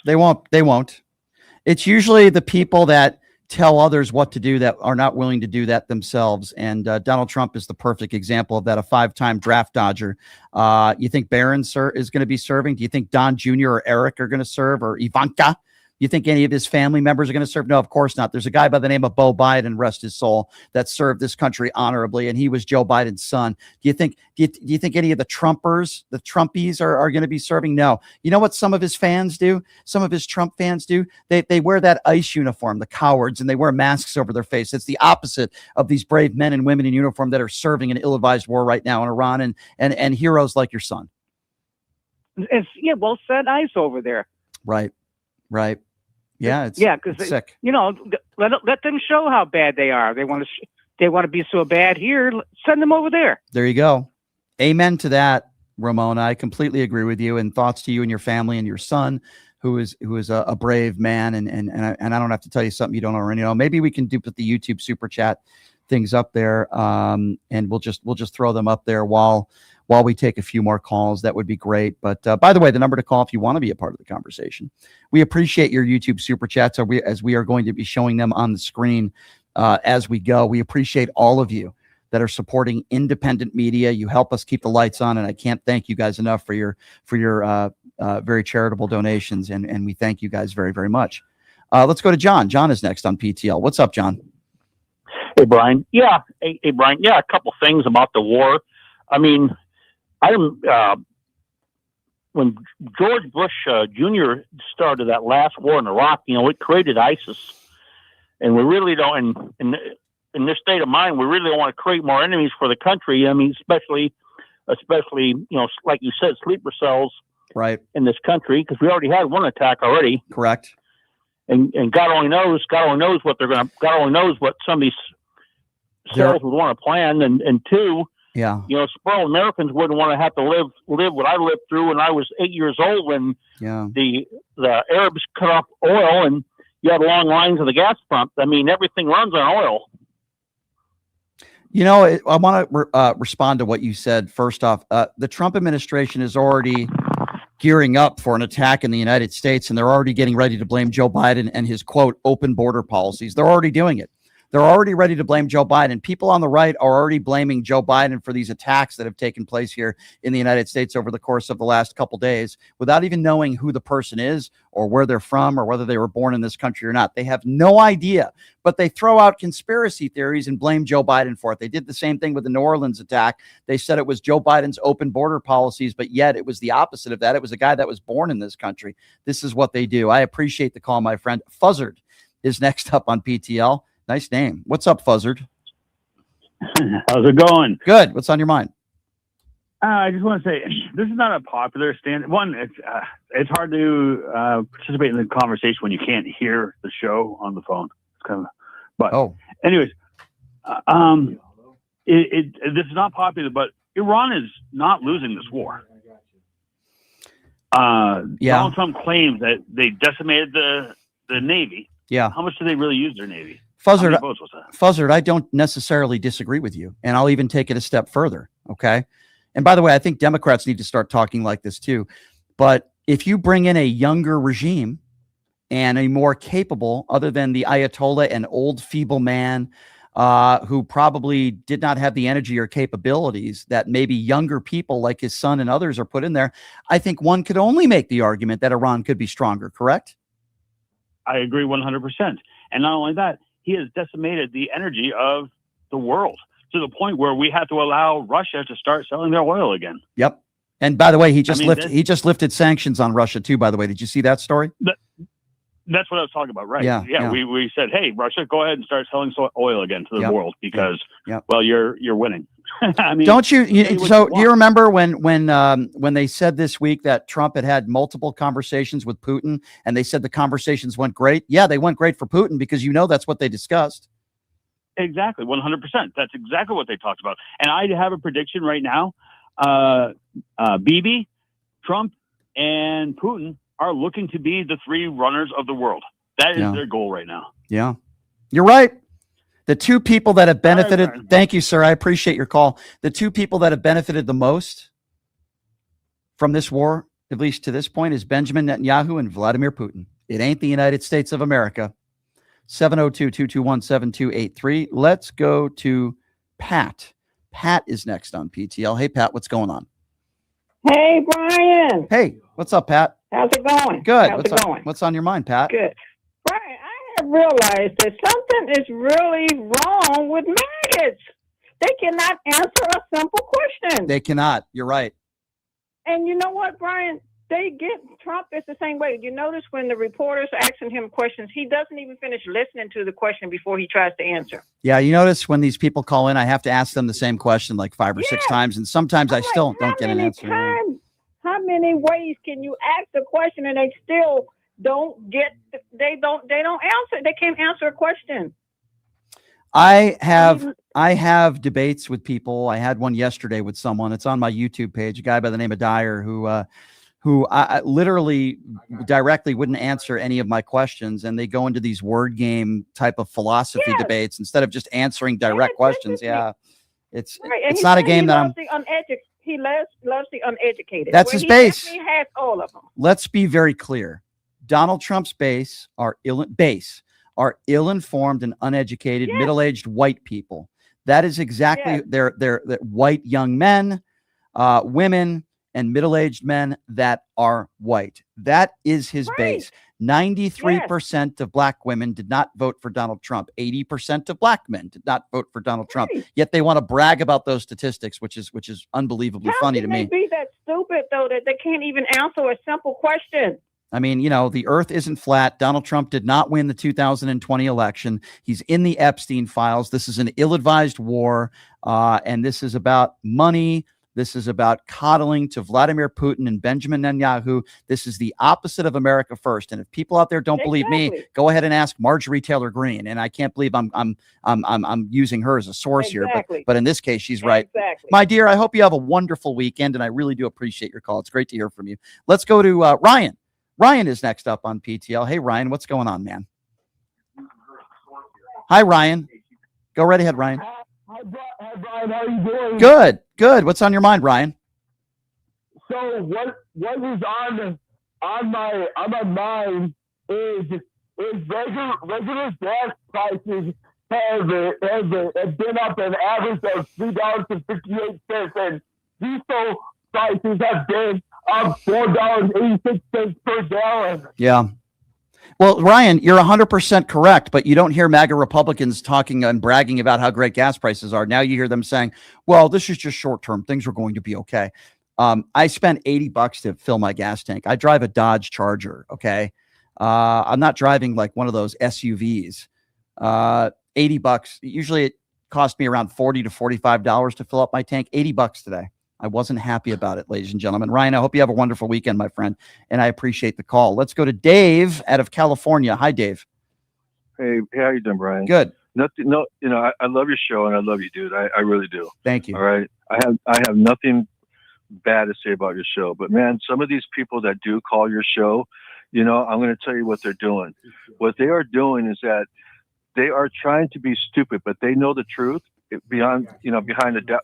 It's usually the people that tell others what to do that are not willing to do that themselves. And Donald Trump is the perfect example of that, a 5-time draft dodger. You think Barron is going to be serving? Do you think Don Jr. or Eric are going to serve, or Ivanka? You think any of his family members are going to serve? No, of course not. There's a guy by the name of Beau Biden, rest his soul, that served this country honorably, and he was Joe Biden's son. Do you think any of the Trumpers, the Trumpies, are going to be serving? No. You know what some of his fans do? Some of his Trump fans do? They wear that ICE uniform, the cowards, and they wear masks over their face. It's the opposite of these brave men and women in uniform that are serving an ill-advised war right now in Iran, and heroes like your son. Well, set ICE over there. Right. Yeah, it's sick. Let them show how bad they are. They want to be so bad here. Send them over there. There you go. Amen to that, Ramona. I completely agree with you. And thoughts to you and your family and your son, who is a brave man. And I don't have to tell you something you don't already know. Maybe we can put the YouTube super chat things up there, and we'll just throw them up there while we take a few more calls. That would be great. But by the way, the number to call if you want to be a part of the conversation. We appreciate your YouTube super chats as we are going to be showing them on the screen as we go. We appreciate all of you that are supporting independent media. You help us keep the lights on, and I can't thank you guys enough for your very charitable donations, and we thank you guys very, very much. Let's go to John. John is next on PTL. What's up, John? Hey, Brian. Yeah. Hey, Brian. Yeah, a couple things about the war. I mean, when George Bush Jr. started that last war in Iraq, it created ISIS, and we really don't. In this state of mind, we really don't want to create more enemies for the country. I mean, especially, like you said, sleeper cells, right, in this country, because we already had one attack already. Correct. And God only knows what some of these cells would want to plan, and two. Yeah. Spoiled Americans wouldn't want to have to live what I lived through when I was 8 years old when the Arabs cut off oil, and you had long lines of the gas pump. I mean, everything runs on oil. You know, I want to respond to what you said. First off, the Trump administration is already gearing up for an attack in the United States, and they're already getting ready to blame Joe Biden and his, quote, open border policies. They're already doing it. They're already ready to blame Joe Biden. People on the right are already blaming Joe Biden for these attacks that have taken place here in the United States over the course of the last couple days without even knowing who the person is or where they're from or whether they were born in this country or not. They have no idea, but they throw out conspiracy theories and blame Joe Biden for it. They did the same thing with the New Orleans attack. They said it was Joe Biden's open border policies, but yet it was the opposite of that. It was a guy that was born in this country. This is what they do. I appreciate the call, my friend. Fuzzard is next up on PTL. Nice name. What's up, Fuzzard? How's it going? Good. What's on your mind? I just want to say this is not a popular stand. One, it's hard to participate in the conversation when you can't hear the show on the phone. It's kind of, but anyways, this is not popular. But Iran is not losing this war. Donald Trump claims that they decimated the Navy. Yeah. How much do they really use their Navy? Fuzzard, I don't necessarily disagree with you, and I'll even take it a step further. Okay. And by the way, I think Democrats need to start talking like this too. But if you bring in a younger regime and a more capable, other than the Ayatollah, an old feeble man who probably did not have the energy or capabilities that maybe younger people like his son and others are put in there, I think one could only make the argument that Iran could be stronger, correct? I agree 100%. And not only that, he has decimated the energy of the world to the point where we have to allow Russia to start selling their oil again. Yep. And by the way, he just lifted sanctions on Russia too, by the way. Did you see that story? That's what I was talking about, right? Yeah. We said, hey, Russia, go ahead and start selling oil again to the world because, well, you're winning. I mean, don't you? So do you remember when they said this week that Trump had multiple conversations with Putin and they said the conversations went great? Yeah, they went great for Putin because that's what they discussed. Exactly, 100%. That's exactly what they talked about. And I have a prediction right now. Bibi, Trump, and Putin are looking to be the three runners of the world. That is their goal right now. Yeah, you're right. The two people that have benefited, thank you, sir. I appreciate your call. The two people that have benefited the most from this war, at least to this point, is Benjamin Netanyahu and Vladimir Putin. It ain't the United States of America. 702-221-7283. Let's go to Pat. Pat is next on PTL. Hey, Pat, what's going on? Hey, Brian. Hey, what's up, Pat? How's it going? Good. How's it going? What's on your mind, Pat? Good. Brian, I have realized that something is really wrong with maggots. They cannot answer a simple question. They cannot. You're right. And you know what, Brian? Trump is the same way. You notice when the reporters are asking him questions, he doesn't even finish listening to the question before he tries to answer. Yeah, you notice when these people call in, I have to ask them the same question like 5 or 6 times, and sometimes I still don't get an answer. How many ways can you ask a question and they still don't get? They don't answer. They can't answer a question. I have debates with people. I had one yesterday with someone. It's on my YouTube page. A guy by the name of Dyer who I literally directly wouldn't answer any of my questions, and they go into these word game type of philosophy debates instead of just answering direct questions. Yeah, it's not a game that I'm. He loves the uneducated. That's his base. He has all of them. Let's be very clear. Donald Trump's base are ill-informed and uneducated, middle-aged white people. That is exactly they're white young men, women, and middle-aged men that are white. That is his base. 93% of black women did not vote for Donald Trump. 80% of black men did not vote for Donald Trump. Yet they want to brag about those statistics, which is unbelievably funny to me. How can they be that stupid, though, that they can't even answer a simple question? I mean, the earth isn't flat. Donald Trump did not win the 2020 election. He's in the Epstein files. This is an ill-advised war, and this is about money. This is about coddling to Vladimir Putin and Benjamin Netanyahu. This is the opposite of America first. And if people out there don't believe me, go ahead and ask Marjorie Taylor Greene. And I can't believe I'm using her as a source here, but in this case, she's right. My dear, I hope you have a wonderful weekend, and I really do appreciate your call. It's great to hear from you. Let's go to Ryan. Ryan is next up on PTL. Hey, Ryan, what's going on, man? Hi, Ryan. Go right ahead, Ryan. Hi, Brian. How are you doing? Good, good. What's on your mind, Ryan? So what is on my mind is regular gas prices have been up an average of $3.58, and diesel prices have been up $4.86 per gallon. Yeah. Well, Ryan, you're 100% correct, but you don't hear MAGA Republicans talking and bragging about how great gas prices are. Now you hear them saying, well, this is just short term. Things are going to be okay. I spent $80 to fill my gas tank. I drive a Dodge Charger. Okay. I'm not driving like one of those SUVs. $80. Usually it cost me around $40 to $45 to fill up my tank. $80 today. I wasn't happy about it, ladies and gentlemen. Ryan, I hope you have a wonderful weekend, my friend, and I appreciate the call. Let's go to Dave out of California. Hi, Dave. Hey, how you doing, Brian? Good. Nothing. No, I love your show and I love you, dude. I really do. Thank you. All right. I have nothing bad to say about your show, but man, some of these people that do call your show, I'm going to tell you what they're doing. What they are doing is that they are trying to be stupid, but they know the truth. Behind a doubt,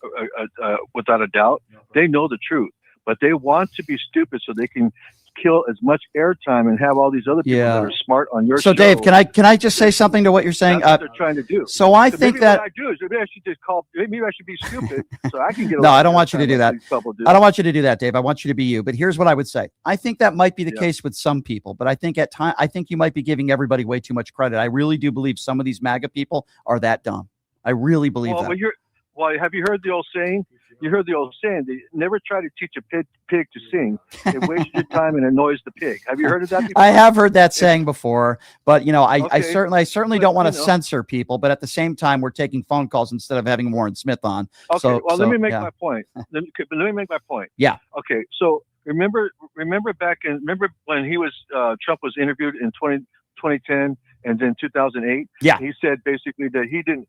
without a doubt, they know the truth, but they want to be stupid so they can kill as much airtime and have all these other people that are smart on your show. So, Dave, can I just say something to what you're saying? That's what they're trying to do. So I think maybe that what I do is maybe I should just call. Maybe I should be stupid so I can get. No, I don't want you to do that. I don't want you to do that, Dave. I want you to be you. But here's what I would say. I think that might be the case with some people, but I think I think you might be giving everybody way too much credit. I really do believe some of these MAGA people are that dumb. I really believe that. Well, have you heard the old saying? You heard the old saying, they never try to teach a pig to sing. It wastes your time and annoys the pig. Have you heard of that before? I have heard that saying before, but I certainly don't want to censor people, but at the same time, we're taking phone calls instead of having Warren Smith on. Okay, let me make my point. Let me make my point. Yeah. Okay, so remember when he was Trump was interviewed in 2010 and then 2008. Yeah. He said basically that he didn't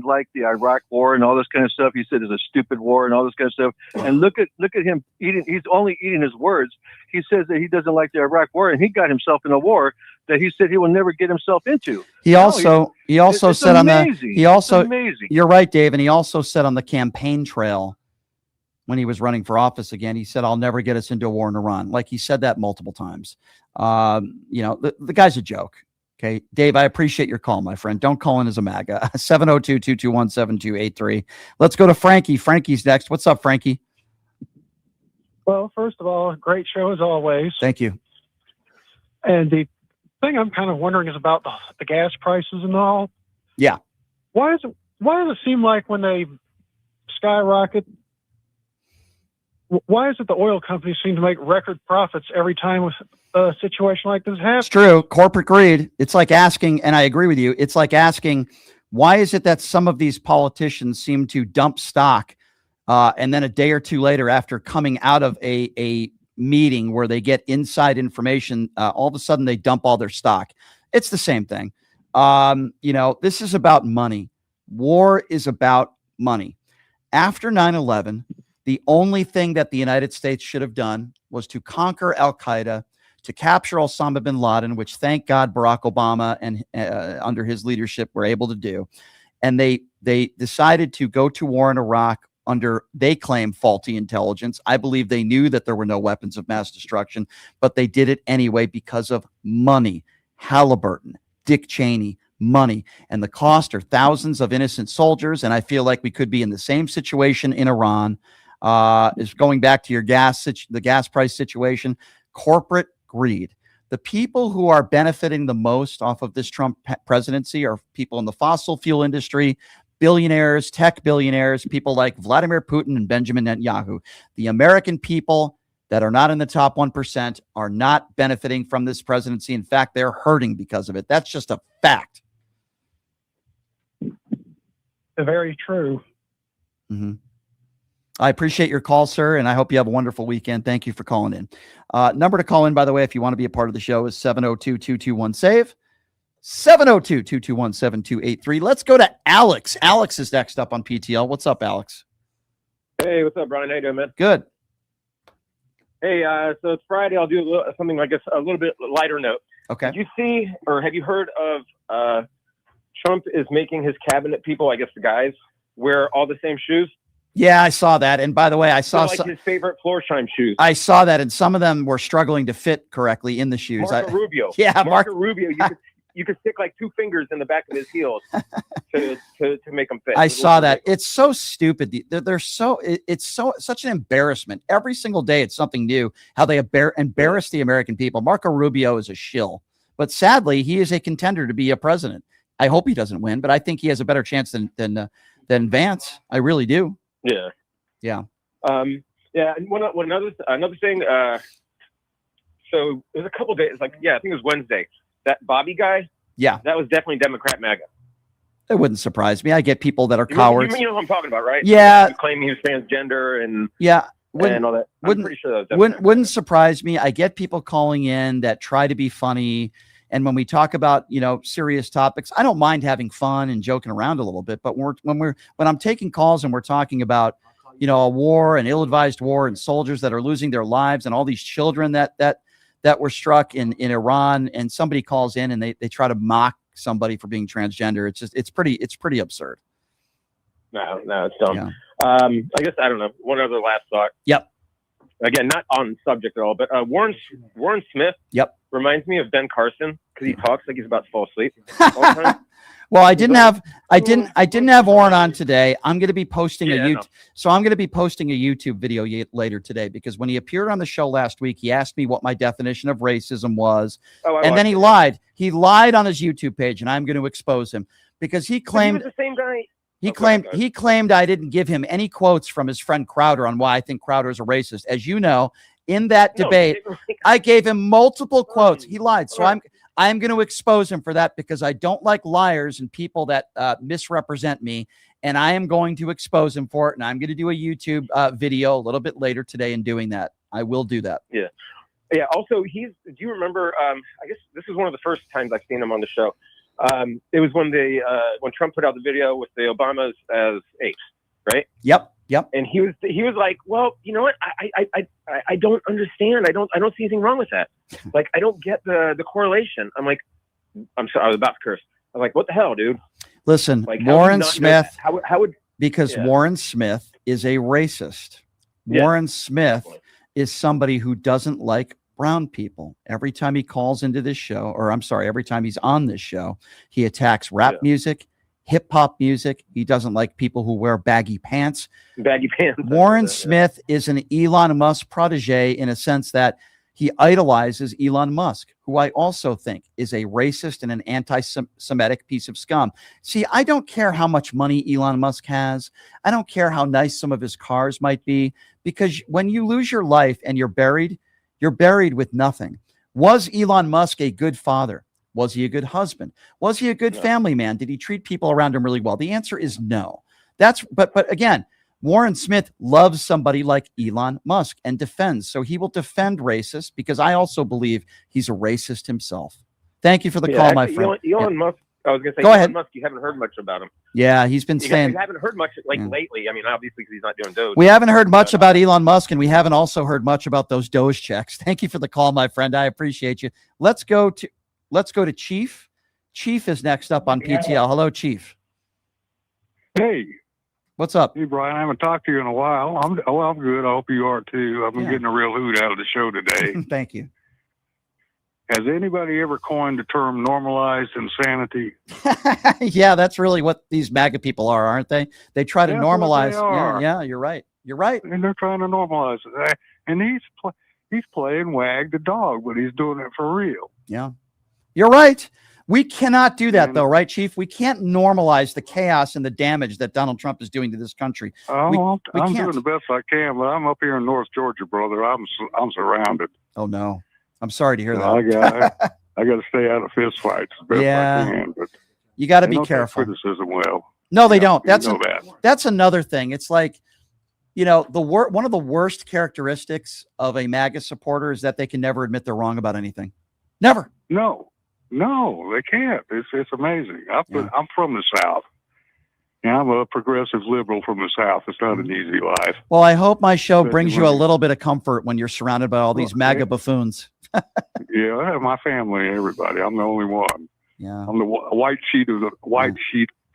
like the Iraq war and all this kind of stuff. He said it's a stupid war and all this kind of stuff. And look at him eating. He's only eating his words. He says that he doesn't like the Iraq war, and he got himself in a war that he said he will never get himself into. He also said amazing. It's amazing. You're right, Dave. And he also said on the campaign trail when he was running for office again, he said, I'll never get us into a war in Iran. Like he said that multiple times. The guy's a joke. Okay. Dave, I appreciate your call, my friend. Don't call in as a MAGA. 702-221-7283. Let's go to Frankie. Frankie's next. What's up, Frankie? Well, first of all, great show as always. Thank you. And the thing I'm kind of wondering is about the gas prices and all. Yeah. Why does it seem like when they skyrocket, why is it the oil companies seem to make record profits every time a situation like this happens? It's true. Corporate greed. It's like asking, and I agree with you, it's like asking, why is it that some of these politicians seem to dump stock and then a day or two later after coming out of a meeting where they get inside information, all of a sudden they dump all their stock? It's the same thing. This is about money. War is about money. After 9/11, the only thing that the United States should have done was to conquer Al-Qaeda, to capture Osama bin Laden, which thank God Barack Obama and under his leadership were able to do. And they decided to go to war in Iraq under, they claim, faulty intelligence. I believe they knew that there were no weapons of mass destruction, but they did it anyway because of money. Halliburton, Dick Cheney, money. And the cost are thousands of innocent soldiers. And I feel like we could be in the same situation in Iran. Is going back to your the gas price situation, corporate greed. The people who are benefiting the most off of this Trump presidency are people in the fossil fuel industry, billionaires, tech billionaires, people like Vladimir Putin and Benjamin Netanyahu. The American people that are not in the top 1% are not benefiting from this presidency. In fact, they're hurting because of it. That's just a fact. Very true. Mm-hmm. I appreciate your call, sir, and I hope you have a wonderful weekend. Thank you for calling in. Number to call in, by the way, if you want to be a part of the show, is 702-221-SAVE, 702-221-7283. Let's go to Alex. Alex is next up on PTL. What's up, Alex? Hey, what's up, Brian? How you doing, man? Good. Hey, so it's Friday. I'll do something, I guess, a little bit lighter note. Okay. Did you see or have you heard of Trump is making his cabinet people, I guess the guys, wear all the same shoes. Yeah, I saw that. And by the way, I saw his favorite Florsheim shoes. I saw that, and some of them were struggling to fit correctly in the shoes. Marco Rubio. Yeah, Marco Rubio. You could stick like 2 fingers in the back of his heels to make them fit. I saw that. It's so stupid. They're so it's such an embarrassment. Every single day, it's something new. How they embarrass the American people. Marco Rubio is a shill, but sadly, he is a contender to be a president. I hope he doesn't win, but I think he has a better chance than Vance. I really do. Yeah. Yeah. Yeah. And another thing. So it was a couple days. Like, yeah, I think it was Wednesday. That Bobby guy. Yeah. That was definitely Democrat MAGA. It wouldn't surprise me. I get people that are You cowards. know what I'm talking about, right? Yeah. Claiming he was transgender and and all that. I'm pretty sure that was wouldn't surprise me. I get people calling in that try to be funny. And when we talk about, serious topics, I don't mind having fun and joking around a little bit. But when I'm taking calls and we're talking about, a war, an ill-advised war, and soldiers that are losing their lives, and all these children that were struck in Iran, and somebody calls in and they try to mock somebody for being transgender, it's pretty absurd. No, it's dumb. Yeah. I guess, I don't know. One other last thought. Yep. Again, not on subject at all, but Warren Smith. Yep. Reminds me of Ben Carson because he talks like he's about to fall asleep all the time. Well, I didn't have Warren on today. I'm going to be posting I'm going to be posting a YouTube video later today, because when he appeared on the show last week, he asked me what my definition of racism was, and then he lied. He lied on his YouTube page, and I'm going to expose him because he claimed he was the same guy. He claimed I didn't give him any quotes from his friend Crowder on why I think Crowder is a racist. As you know, in that debate, I gave him multiple quotes. He lied. So I'm going to expose him for that, because I don't like liars and people that misrepresent me. And I am going to expose him for it. And I'm going to do a YouTube video a little bit later today in doing that. I will do that. Yeah. Yeah. Also, do you remember, I guess this is one of the first times I've seen him on the show. It was when Trump put out the video with the Obamas as apes, right? Yep. And he was like, well, you know what? I don't understand. I don't see anything wrong with that. Like, I don't get the correlation. I'm like, I'm sorry, I was about to curse. I was like, what the hell, dude? Listen, like, Warren Smith, because Warren Smith is a racist. Yeah. Warren Smith is somebody who doesn't like brown people. Every time he calls into this show, every time he's on this show, he attacks rap music, hip hop music. He doesn't like people who wear baggy pants. Warren Smith is an Elon Musk protege, in a sense that he idolizes Elon Musk, who I also think is a racist and an anti-Semitic piece of scum. See, I don't care how much money Elon Musk has. I don't care how nice some of his cars might be, because when you lose your life and you're buried with nothing. Was Elon Musk a good father? Was he a good husband? Was he a good family man? Did he treat people around him really well? The answer is no. But again, Warren Smith loves somebody like Elon Musk and defends. So he will defend racists, because I also believe he's a racist himself. Thank you for the call, my friend. Elon Musk. I was going to say, Go ahead. Elon Musk, you haven't heard much about him. Yeah, he's been saying. You haven't heard much lately. I mean, obviously, because he's not doing Doge. We haven't heard much about Elon Musk, and we haven't also heard much about those Doge checks. Thank you for the call, my friend. I appreciate you. Let's go to Chief. Chief is next up on PTL. Hello, Chief. Hey. What's up? Hey, Brian. I haven't talked to you in a while. I'm good. I hope you are too. I've been getting a real hoot out of the show today. Thank you. Has anybody ever coined the term normalized insanity? Yeah, that's really what these MAGA people are, aren't they? They try to normalize. Yeah, you're right. You're right. And they're trying to normalize it. And he's playing wag the dog, but he's doing it for real. Yeah, you're right. We cannot do that, though, right, Chief? We can't normalize the chaos and the damage that Donald Trump is doing to this country. I'm doing the best I can, but I'm up here in North Georgia, brother. I'm surrounded. Oh no, I'm sorry to hear that. I got to stay out of fist fights as best I can. But you got to be don't take careful. criticism well. No, they don't. That. That's another thing. It's like, one of the worst characteristics of a MAGA supporter is that they can never admit they're wrong about anything. Never. No, they can't. It's amazing. I'm from the South. Yeah, I'm a progressive liberal from the South. It's not an easy life. Well, I hope my show brings you a little bit of comfort when you're surrounded by all these MAGA buffoons. Yeah, I have my family and everybody. I'm the only one. Yeah. I'm the white sheet of the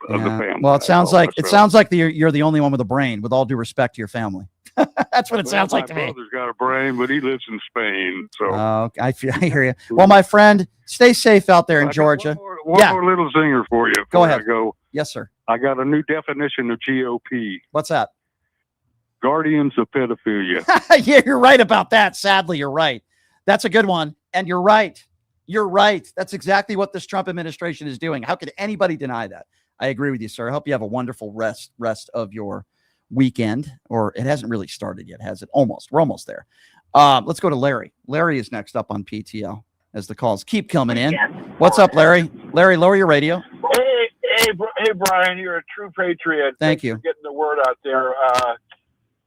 family. Well, it sounds like you're the only one with a brain. With all due respect to your family, that's what it sounds like to me. My brother's got a brain, but he lives in Spain. So I hear you. Well, my friend, stay safe out there in Georgia. One more little zinger for you. Go ahead. Yes, sir. I got a new definition of GOP. What's that? Guardians of pedophilia. Yeah, you're right about that. Sadly, you're right. That's a good one. And you're right. You're right. That's exactly what this Trump administration is doing. How could anybody deny that? I agree with you, sir. I hope you have a wonderful rest of your weekend. Or it hasn't really started yet, has it? Almost. We're almost there. Let's go to Larry. Larry is next up on PTL as the calls keep coming in. What's up, Larry? Larry, lower your radio. Hey, Brian, you're a true patriot. Thank you for getting the word out there.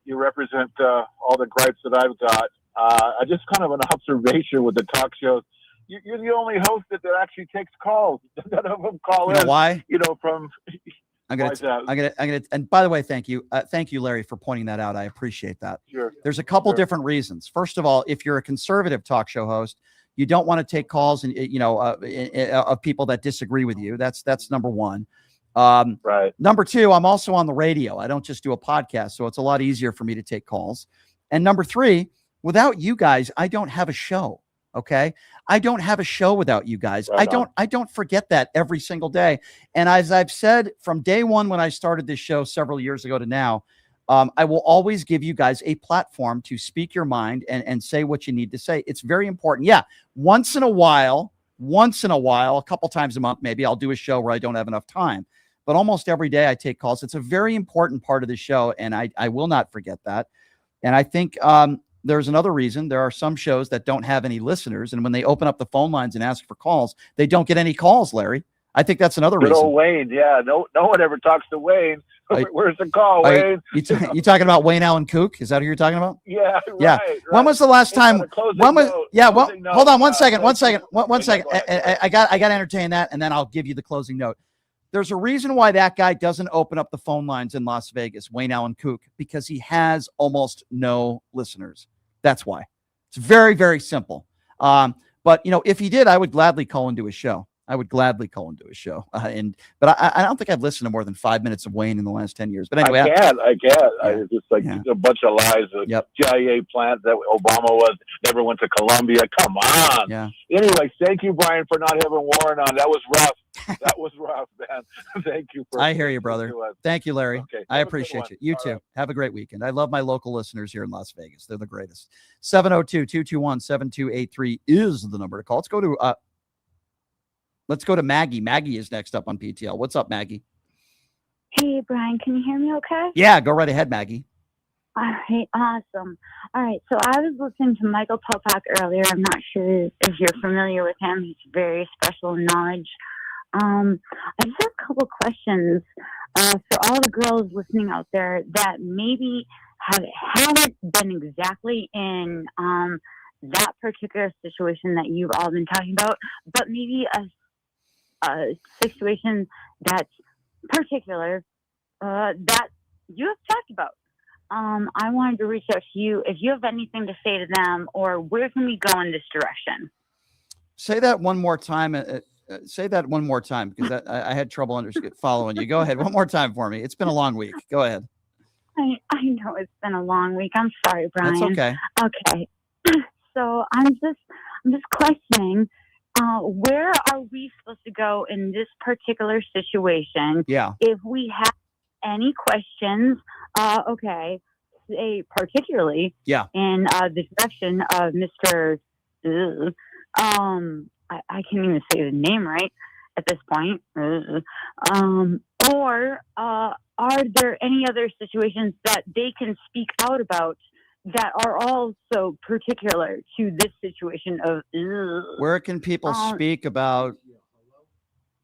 You represent all the gripes that I've got. I just kind of an observation with the talk shows. You're the only host that actually takes calls. None of them call in. You know why? From. I'm gonna. And by the way, thank you, Larry, for pointing that out. I appreciate that. Sure. There's a couple different reasons. First of all, if you're a conservative talk show host, you don't want to take calls and of people that disagree with you. That's number one. Right. Number two, I'm also on the radio. I don't just do a podcast, so it's a lot easier for me to take calls. And number three, without you guys, I don't have a show. Okay. I don't have a show without you guys. Right I don't forget that every single day. And as I've said from day one, when I started this show several years ago to now, I will always give you guys a platform to speak your mind and say what you need to say. It's very important. Yeah. Once in a while, a couple times a month, maybe I'll do a show where I don't have enough time, but almost every day I take calls. It's a very important part of the show. And I will not forget that. And I think, there's another reason. There are some shows that don't have any listeners, and when they open up the phone lines and ask for calls, they don't get any calls, Larry. I think that's another Good reason. old Wayne, yeah. No one ever talks to Wayne. Where's the call, Wayne? You talking about Wayne Allen Kook? Is that who you're talking about? Yeah, yeah. Right. When was the last time? When was? Hold on, one second. One second. I got to entertain that, and then I'll give you the closing note. There's a reason why that guy doesn't open up the phone lines in Las Vegas, Wayne Allen Kook, because he has almost no listeners. That's why. It's very, very simple. But if he did, I would gladly call into his show. But I don't think I've listened to more than 5 minutes of Wayne in the last 10 years. But anyway, I can't. It's just like a bunch of lies. CIA plant that Obama never went to Colombia. Come on. Yeah. Anyway, thank you, Brian, for not having Warren on. That was rough. That was rough, man. Thank you. I hear you, brother. Thank you, Larry. Okay. I appreciate you. You too. Right. Have a great weekend. I love my local listeners here in Las Vegas. They're the greatest. 702-221-7283 is the number to call. Let's go to Maggie. Maggie is next up on PTL. What's up, Maggie? Hey, Brian, can you hear me okay? Yeah, go right ahead, Maggie. All right, awesome. All right, so I was listening to Michael Popak earlier. I'm not sure if you're familiar with him. He's very special in knowledge. I just have a couple questions for all the girls listening out there that maybe haven't been exactly in that particular situation that you've all been talking about, but maybe a situation that's particular that you have talked about. I wanted to reach out to you if you have anything to say to them, or where can we go in this direction? Say that one more time. Because I had trouble following you. Go ahead one more time for me. It's been a long week. Go ahead. I know it's been a long week. I'm sorry, Brian. That's okay. Okay. So I'm just questioning, where are we supposed to go in this particular situation? Yeah. If we have any questions, say particularly in the direction of Mr. I can't even say the name right at this point. Or are there any other situations that they can speak out about that are also particular to this situation of where can people speak about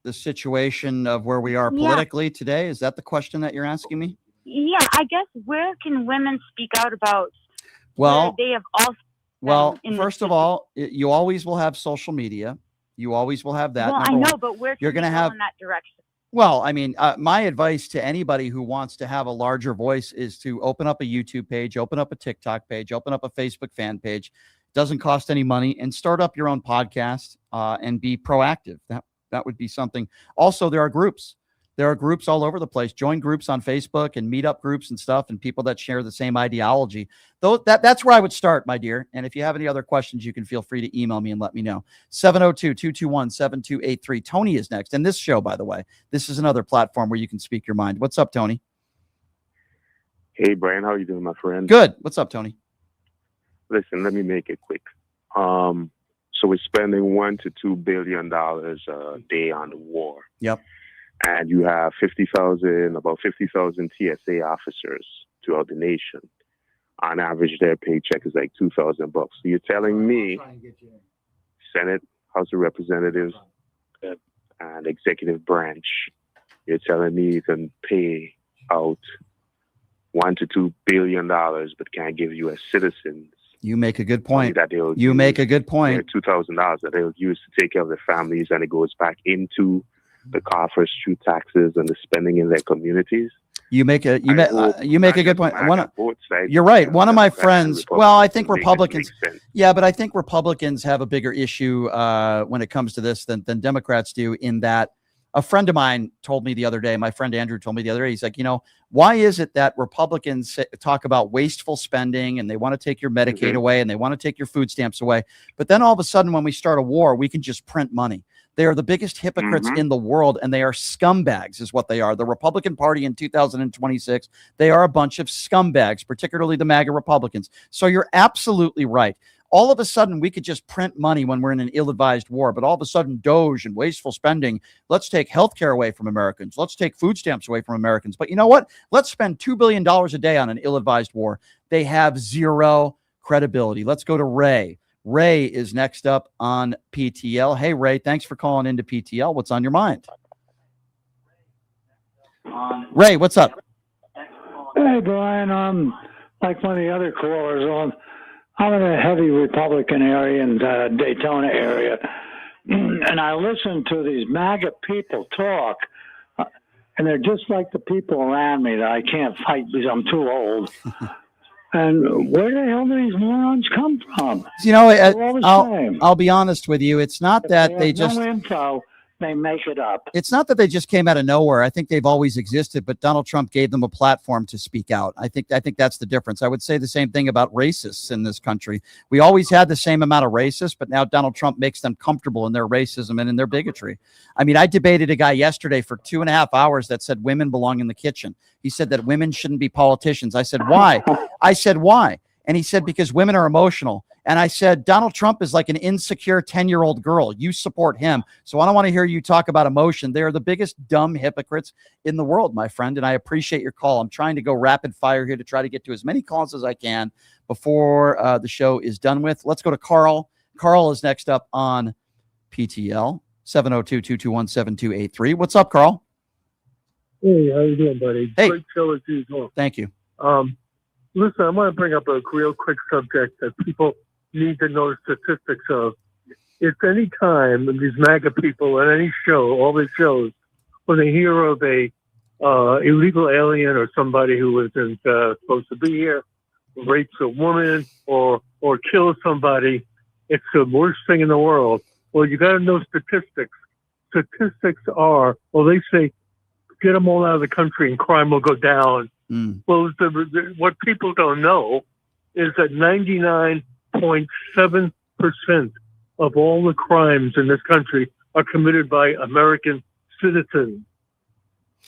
the situation of where we are politically today? Is that the question that you're asking me? Yeah, I guess where can women speak out about well they have also first of all, you always will have social media. You always will have that. Well, I know, but where can you're going to have in that direction? Well, I mean, my advice to anybody who wants to have a larger voice is to open up a YouTube page, open up a TikTok page, open up a Facebook fan page. Doesn't cost any money, and start up your own podcast and be proactive. That would be something. Also, there are groups. There are groups all over the place. Join groups on Facebook and meetup groups and stuff, and people that share the same ideology. That's where I would start, my dear. And if you have any other questions, you can feel free to email me and let me know. 702-221-7283. Tony is next. And this show, by the way, this is another platform where you can speak your mind. What's up, Tony? Hey, Brian, how are you doing, my friend? Good. What's up, Tony? Listen, let me make it quick. So we're spending $1 to $2 billion a day on the war. Yep. And you have about 50,000 TSA officers throughout the nation. On average, their paycheck is like $2,000. So you're telling me Senate, House of Representatives, and executive branch, you're telling me you can pay out $1 to $2 billion, but can't give you as citizens. You make a good point. $2,000 that they'll use to take care of their families, and it goes back into the coffers through taxes and the spending in their communities. You make a good point. You're right. One of my friends. Well, I think Republicans. Yeah, but I think Republicans have a bigger issue when it comes to this than Democrats do. In that, a friend of mine told me the other day. My friend Andrew told me the other day. He's like, why is it that Republicans talk about wasteful spending and they want to take your Medicaid away and they want to take your food stamps away, but then all of a sudden, when we start a war, we can just print money. They are the biggest hypocrites in the world, and they are scumbags is what they are. The Republican Party in 2026, they are a bunch of scumbags, particularly the MAGA Republicans. So you're absolutely right. All of a sudden, we could just print money when we're in an ill-advised war, but all of a sudden, Doge and wasteful spending, let's take healthcare away from Americans. Let's take food stamps away from Americans. But you know what? Let's spend $2 billion a day on an ill-advised war. They have zero credibility. Let's go to Ray. Ray is next up on PTL. Hey, Ray, thanks for calling into PTL. What's on your mind? Ray, what's up? Hey, Brian. Like one of the other callers, I'm in a heavy Republican area in the Daytona area, and I listen to these MAGA people talk, and they're just like the people around me that I can't fight because I'm too old. And where the hell do these morons come from? I'll be honest with you. It's not that they just no info. They make it up. It's not that they just came out of nowhere. I think they've always existed, but Donald Trump gave them a platform to speak out. I think that's the difference. I would say the same thing about racists in this country. We always had the same amount of racists, but now Donald Trump makes them comfortable in their racism and in their bigotry. I mean, I debated a guy yesterday for 2.5 hours that said women belong in the kitchen. He said that women shouldn't be politicians. I said, why? Why? And he said, because women are emotional. And I said, Donald Trump is like an insecure 10-year-old girl. You support him. So I don't want to hear you talk about emotion. They are the biggest dumb hypocrites in the world, my friend. And I appreciate your call. I'm trying to go rapid fire here to try to get to as many calls as I can before the show is done with. Let's go to Carl. Carl is next up on PTL, 702-221-7283. What's up, Carl? Hey, how you doing, buddy? Hey. Great show as usual. Thank you. Listen, I want to bring up a real quick subject that people need to know statistics of. If any time these MAGA people at any show, all these shows, when they hear of a illegal alien or somebody who isn't supposed to be here, rapes a woman or kills somebody, it's the worst thing in the world. Well, you got to know statistics. Statistics are, well, they say, get them all out of the country and crime will go down. Well, what people don't know is that 99.7% of all the crimes in this country are committed by American citizens,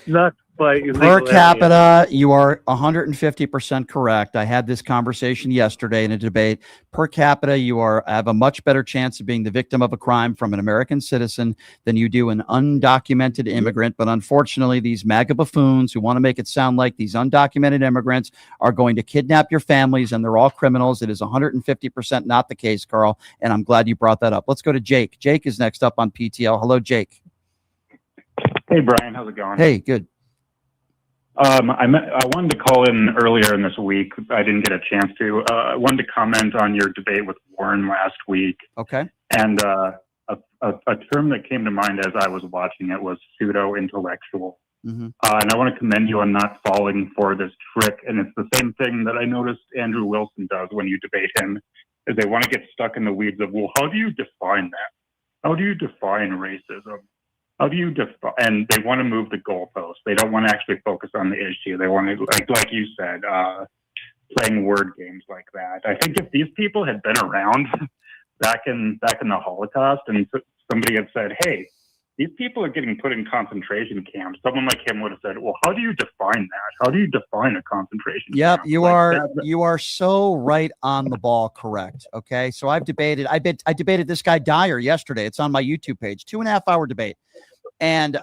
not by illegal Per capita, aliens. you are 150% correct. I had this conversation yesterday in a debate. Per capita, you have a much better chance of being the victim of a crime from an American citizen than you do an undocumented immigrant. But unfortunately, these MAGA buffoons who want to make it sound like these undocumented immigrants are going to kidnap your families and they're all criminals. It is 150% not the case, Carl. And I'm glad you brought that up. Let's go to Jake. Jake is next up on PTL. Hello, Jake. Hey, Brian. How's it going? Hey, good. I wanted to call in earlier in this week. I didn't get a chance to. I wanted to comment on your debate with Warren last week. Okay. And a term that came to mind as I was watching it was pseudo-intellectual. Mm-hmm. And I want to commend you on not falling for this trick. And it's the same thing that I noticed Andrew Wilson does when you debate him, is they want to get stuck in the weeds of, well, how do you define that? How do you define racism? how do you define? And they want to move the goalposts. They don't want to actually focus on the issue. They want to, like you said, playing word games like that. I think if these people had been around back in the Holocaust, and somebody had said, "Hey, these people are getting put in concentration camps," someone like him would have said, "Well, how do you define that? How do you define a concentration Yep, camp?" you are so right on the ball. Correct. Okay, so I debated this guy Dyer yesterday. It's on my YouTube page. 2.5 hour debate. And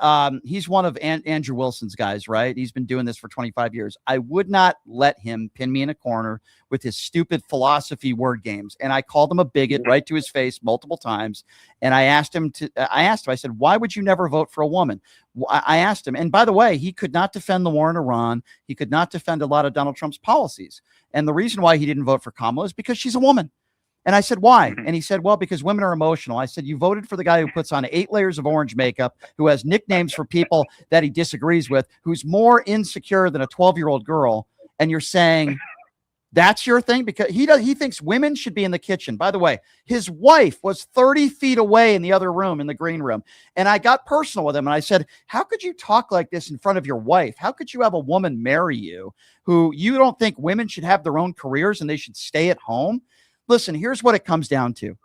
he's one of Andrew Wilson's guys, right? He's been doing this for 25 years. I would not let him pin me in a corner with his stupid philosophy word games. And I called him a bigot right to his face multiple times. And I asked him, I said, why would you never vote for a woman? I asked him. And by the way, he could not defend the war in Iran. He could not defend a lot of Donald Trump's policies. And the reason why he didn't vote for Kamala is because she's a woman. And I said, why? And he said, well, because women are emotional. I said, you voted for the guy who puts on 8 layers of orange makeup, who has nicknames for people that he disagrees with, who's more insecure than a 12-year-old girl. And you're saying that's your thing? Because he thinks women should be in the kitchen. By the way, his wife was 30 feet away in the other room, in the green room. And I got personal with him. And I said, how could you talk like this in front of your wife? How could you have a woman marry you who you don't think women should have their own careers and they should stay at home? Listen, here's what it comes down to.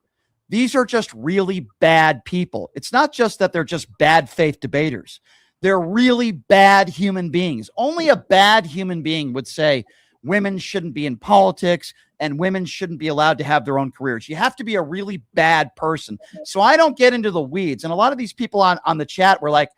These are just really bad people. It's not just that they're just bad faith debaters. They're really bad human beings. Only a bad human being would say women shouldn't be in politics and women shouldn't be allowed to have their own careers. You have to be a really bad person. So I don't get into the weeds. And a lot of these people on the chat were like,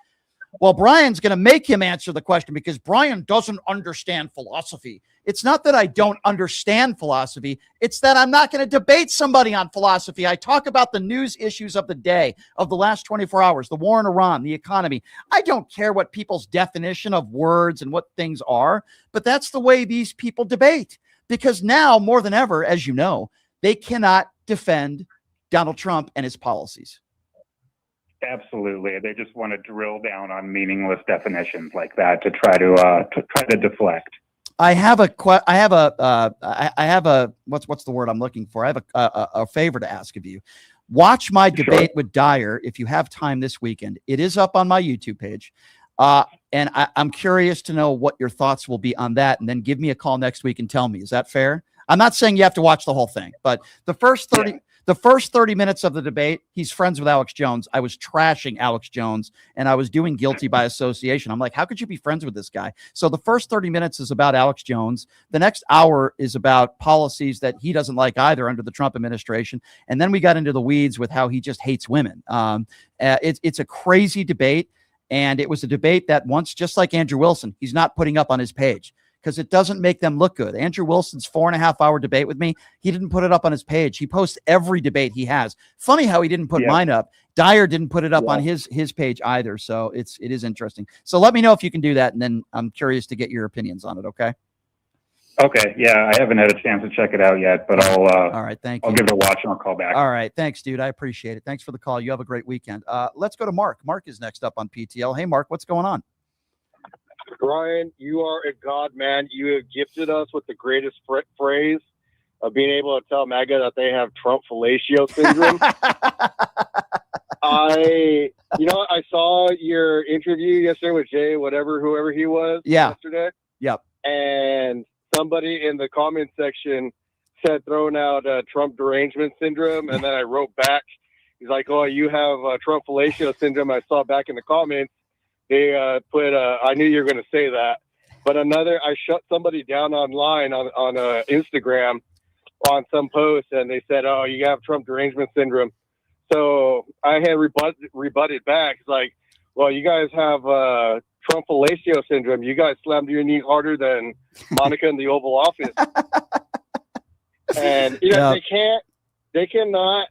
well, Brian's going to make him answer the question because Brian doesn't understand philosophy. It's not that I don't understand philosophy. It's that I'm not going to debate somebody on philosophy. I talk about the news issues of the day, of the last 24 hours, the war in Iran, the economy. I don't care what people's definition of words and what things are, but that's the way these people debate. Because now, more than ever, as you know, they cannot defend Donald Trump and his policies. Absolutely. They just want to drill down on meaningless definitions like that to try to deflect. I have a what's the word I'm looking for? I have a favor to ask of you. Watch my debate with Dyer if you have time this weekend. It is up on my YouTube page. And I'm curious to know what your thoughts will be on that. And then give me a call next week and tell me, is that fair? I'm not saying you have to watch the whole thing, but the first 30 minutes of the debate, he's friends with Alex Jones. I was trashing Alex Jones and I was doing guilty by association. I'm like, how could you be friends with this guy? So the first 30 minutes is about Alex Jones. The next hour is about policies that he doesn't like either under the Trump administration. And then we got into the weeds with how he just hates women. It's a crazy debate. And it was a debate that once, just like Andrew Wilson, he's not putting up on his page, because it doesn't make them look good. Andrew Wilson's 4.5 hour debate with me, he didn't put it up on his page. He posts every debate he has. Funny how he didn't put mine up. Dyer didn't put it up on his page either. So it is interesting. So let me know if you can do that, and then I'm curious to get your opinions on it. Okay. Okay. Yeah, I haven't had a chance to check it out yet, but I'll. All right. Thank you. I'll give it a watch and I'll call back. All right. Thanks, dude. I appreciate it. Thanks for the call. You have a great weekend. Let's go to Mark. Mark is next up on PTL. Hey, Mark, what's going on? Brian, you are a god, man. You have gifted us with the greatest phrase of being able to tell MAGA that they have Trump fellatio syndrome. I saw your interview yesterday with Jay, whoever he was yesterday. Yep. And somebody in the comment section said throwing out Trump derangement syndrome. And then I wrote back, he's like, oh, you have Trump fellatio syndrome. I saw back in the comments. They put, I knew you were going to say that, but I shut somebody down online on Instagram on some post, and they said, oh, you have Trump derangement syndrome. So I had rebutted back. It's like, well, you guys have Trump fellatio syndrome. You guys slammed your knee harder than Monica in the Oval Office. And they cannot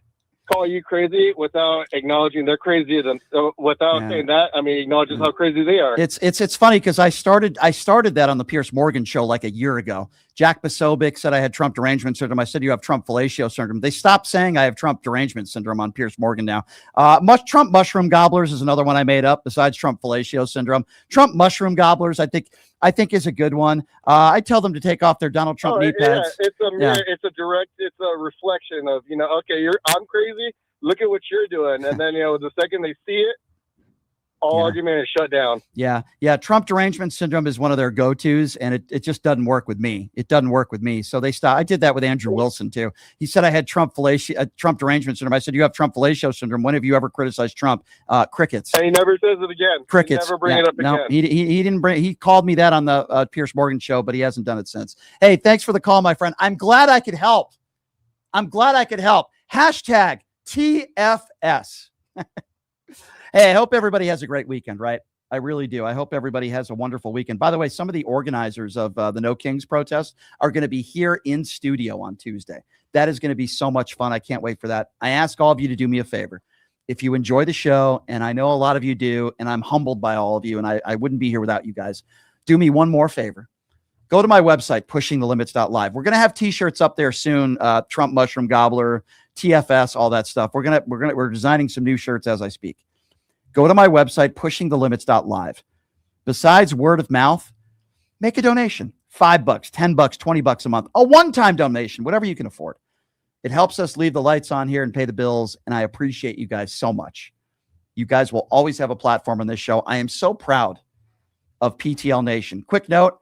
call you crazy without acknowledging they're crazy, without saying that. I mean, acknowledges how crazy they are. It's funny because I started that on the Piers Morgan show like a year ago. Jack Posobiec said I had Trump derangement syndrome. I said you have Trump fellatio syndrome. They stopped saying I have Trump derangement syndrome on Piers Morgan now. Trump mushroom gobblers is another one I made up besides Trump fellatio syndrome. Trump mushroom gobblers, I think is a good one. I tell them to take off their Donald Trump knee pads. It's a mirror. Yeah. It's a reflection of, okay, I'm crazy. Look at what you're doing. And then, the second they see it, all argument is shut down. Yeah. Trump derangement syndrome is one of their go-tos, and it just doesn't work with me. It doesn't work with me. So they stopped. I did that with Andrew Wilson too. He said I had Trump derangement syndrome. I said, you have Trump fellatio syndrome. When have you ever criticized Trump? Crickets. And he never says it again. Crickets. He never bring it up again. He didn't bring. He called me that on the Pierce Morgan show, but he hasn't done it since. Hey, thanks for the call, my friend. I'm glad I could help. Hashtag TFS. Hey, I hope everybody has a great weekend, right? I really do. I hope everybody has a wonderful weekend. By the way, some of the organizers of the No Kings protest are going to be here in studio on Tuesday. That is going to be so much fun. I can't wait for that. I ask all of you to do me a favor. If you enjoy the show, and I know a lot of you do, and I'm humbled by all of you, and I wouldn't be here without you guys, do me one more favor. Go to my website, pushingthelimits.live. We're going to have t-shirts up there soon. Trump Mushroom Gobbler, TFS, all that stuff. We're designing some new shirts as I speak. Go to my website, pushingthelimits.live. Besides word of mouth, make a donation. $5, $10, $20 a month. A one-time donation, whatever you can afford. It helps us leave the lights on here and pay the bills, and I appreciate you guys so much. You guys will always have a platform on this show. I am so proud of PTL Nation. Quick note,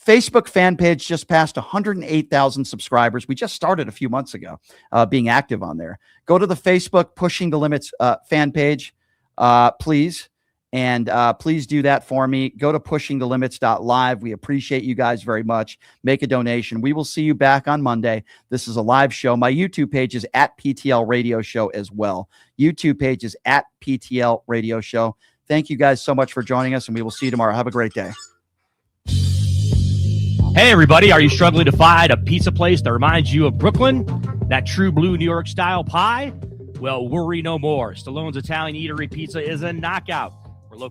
Facebook fan page just passed 108,000 subscribers. We just started a few months ago being active on there. Go to the Facebook Pushing the Limits fan page. Please. And please do that for me. Go to pushingthelimits.live. We appreciate you guys very much. Make a donation. We will see you back on Monday. This is a live show. My YouTube page is at PTL Radio Show as well. YouTube page is at PTL Radio Show. Thank you guys so much for joining us, and we will see you tomorrow. Have a great day. Hey, everybody. Are you struggling to find a pizza place that reminds you of Brooklyn? That true blue New York style pie? Well, worry no more. Stallone's Italian Eatery Pizza is a knockout.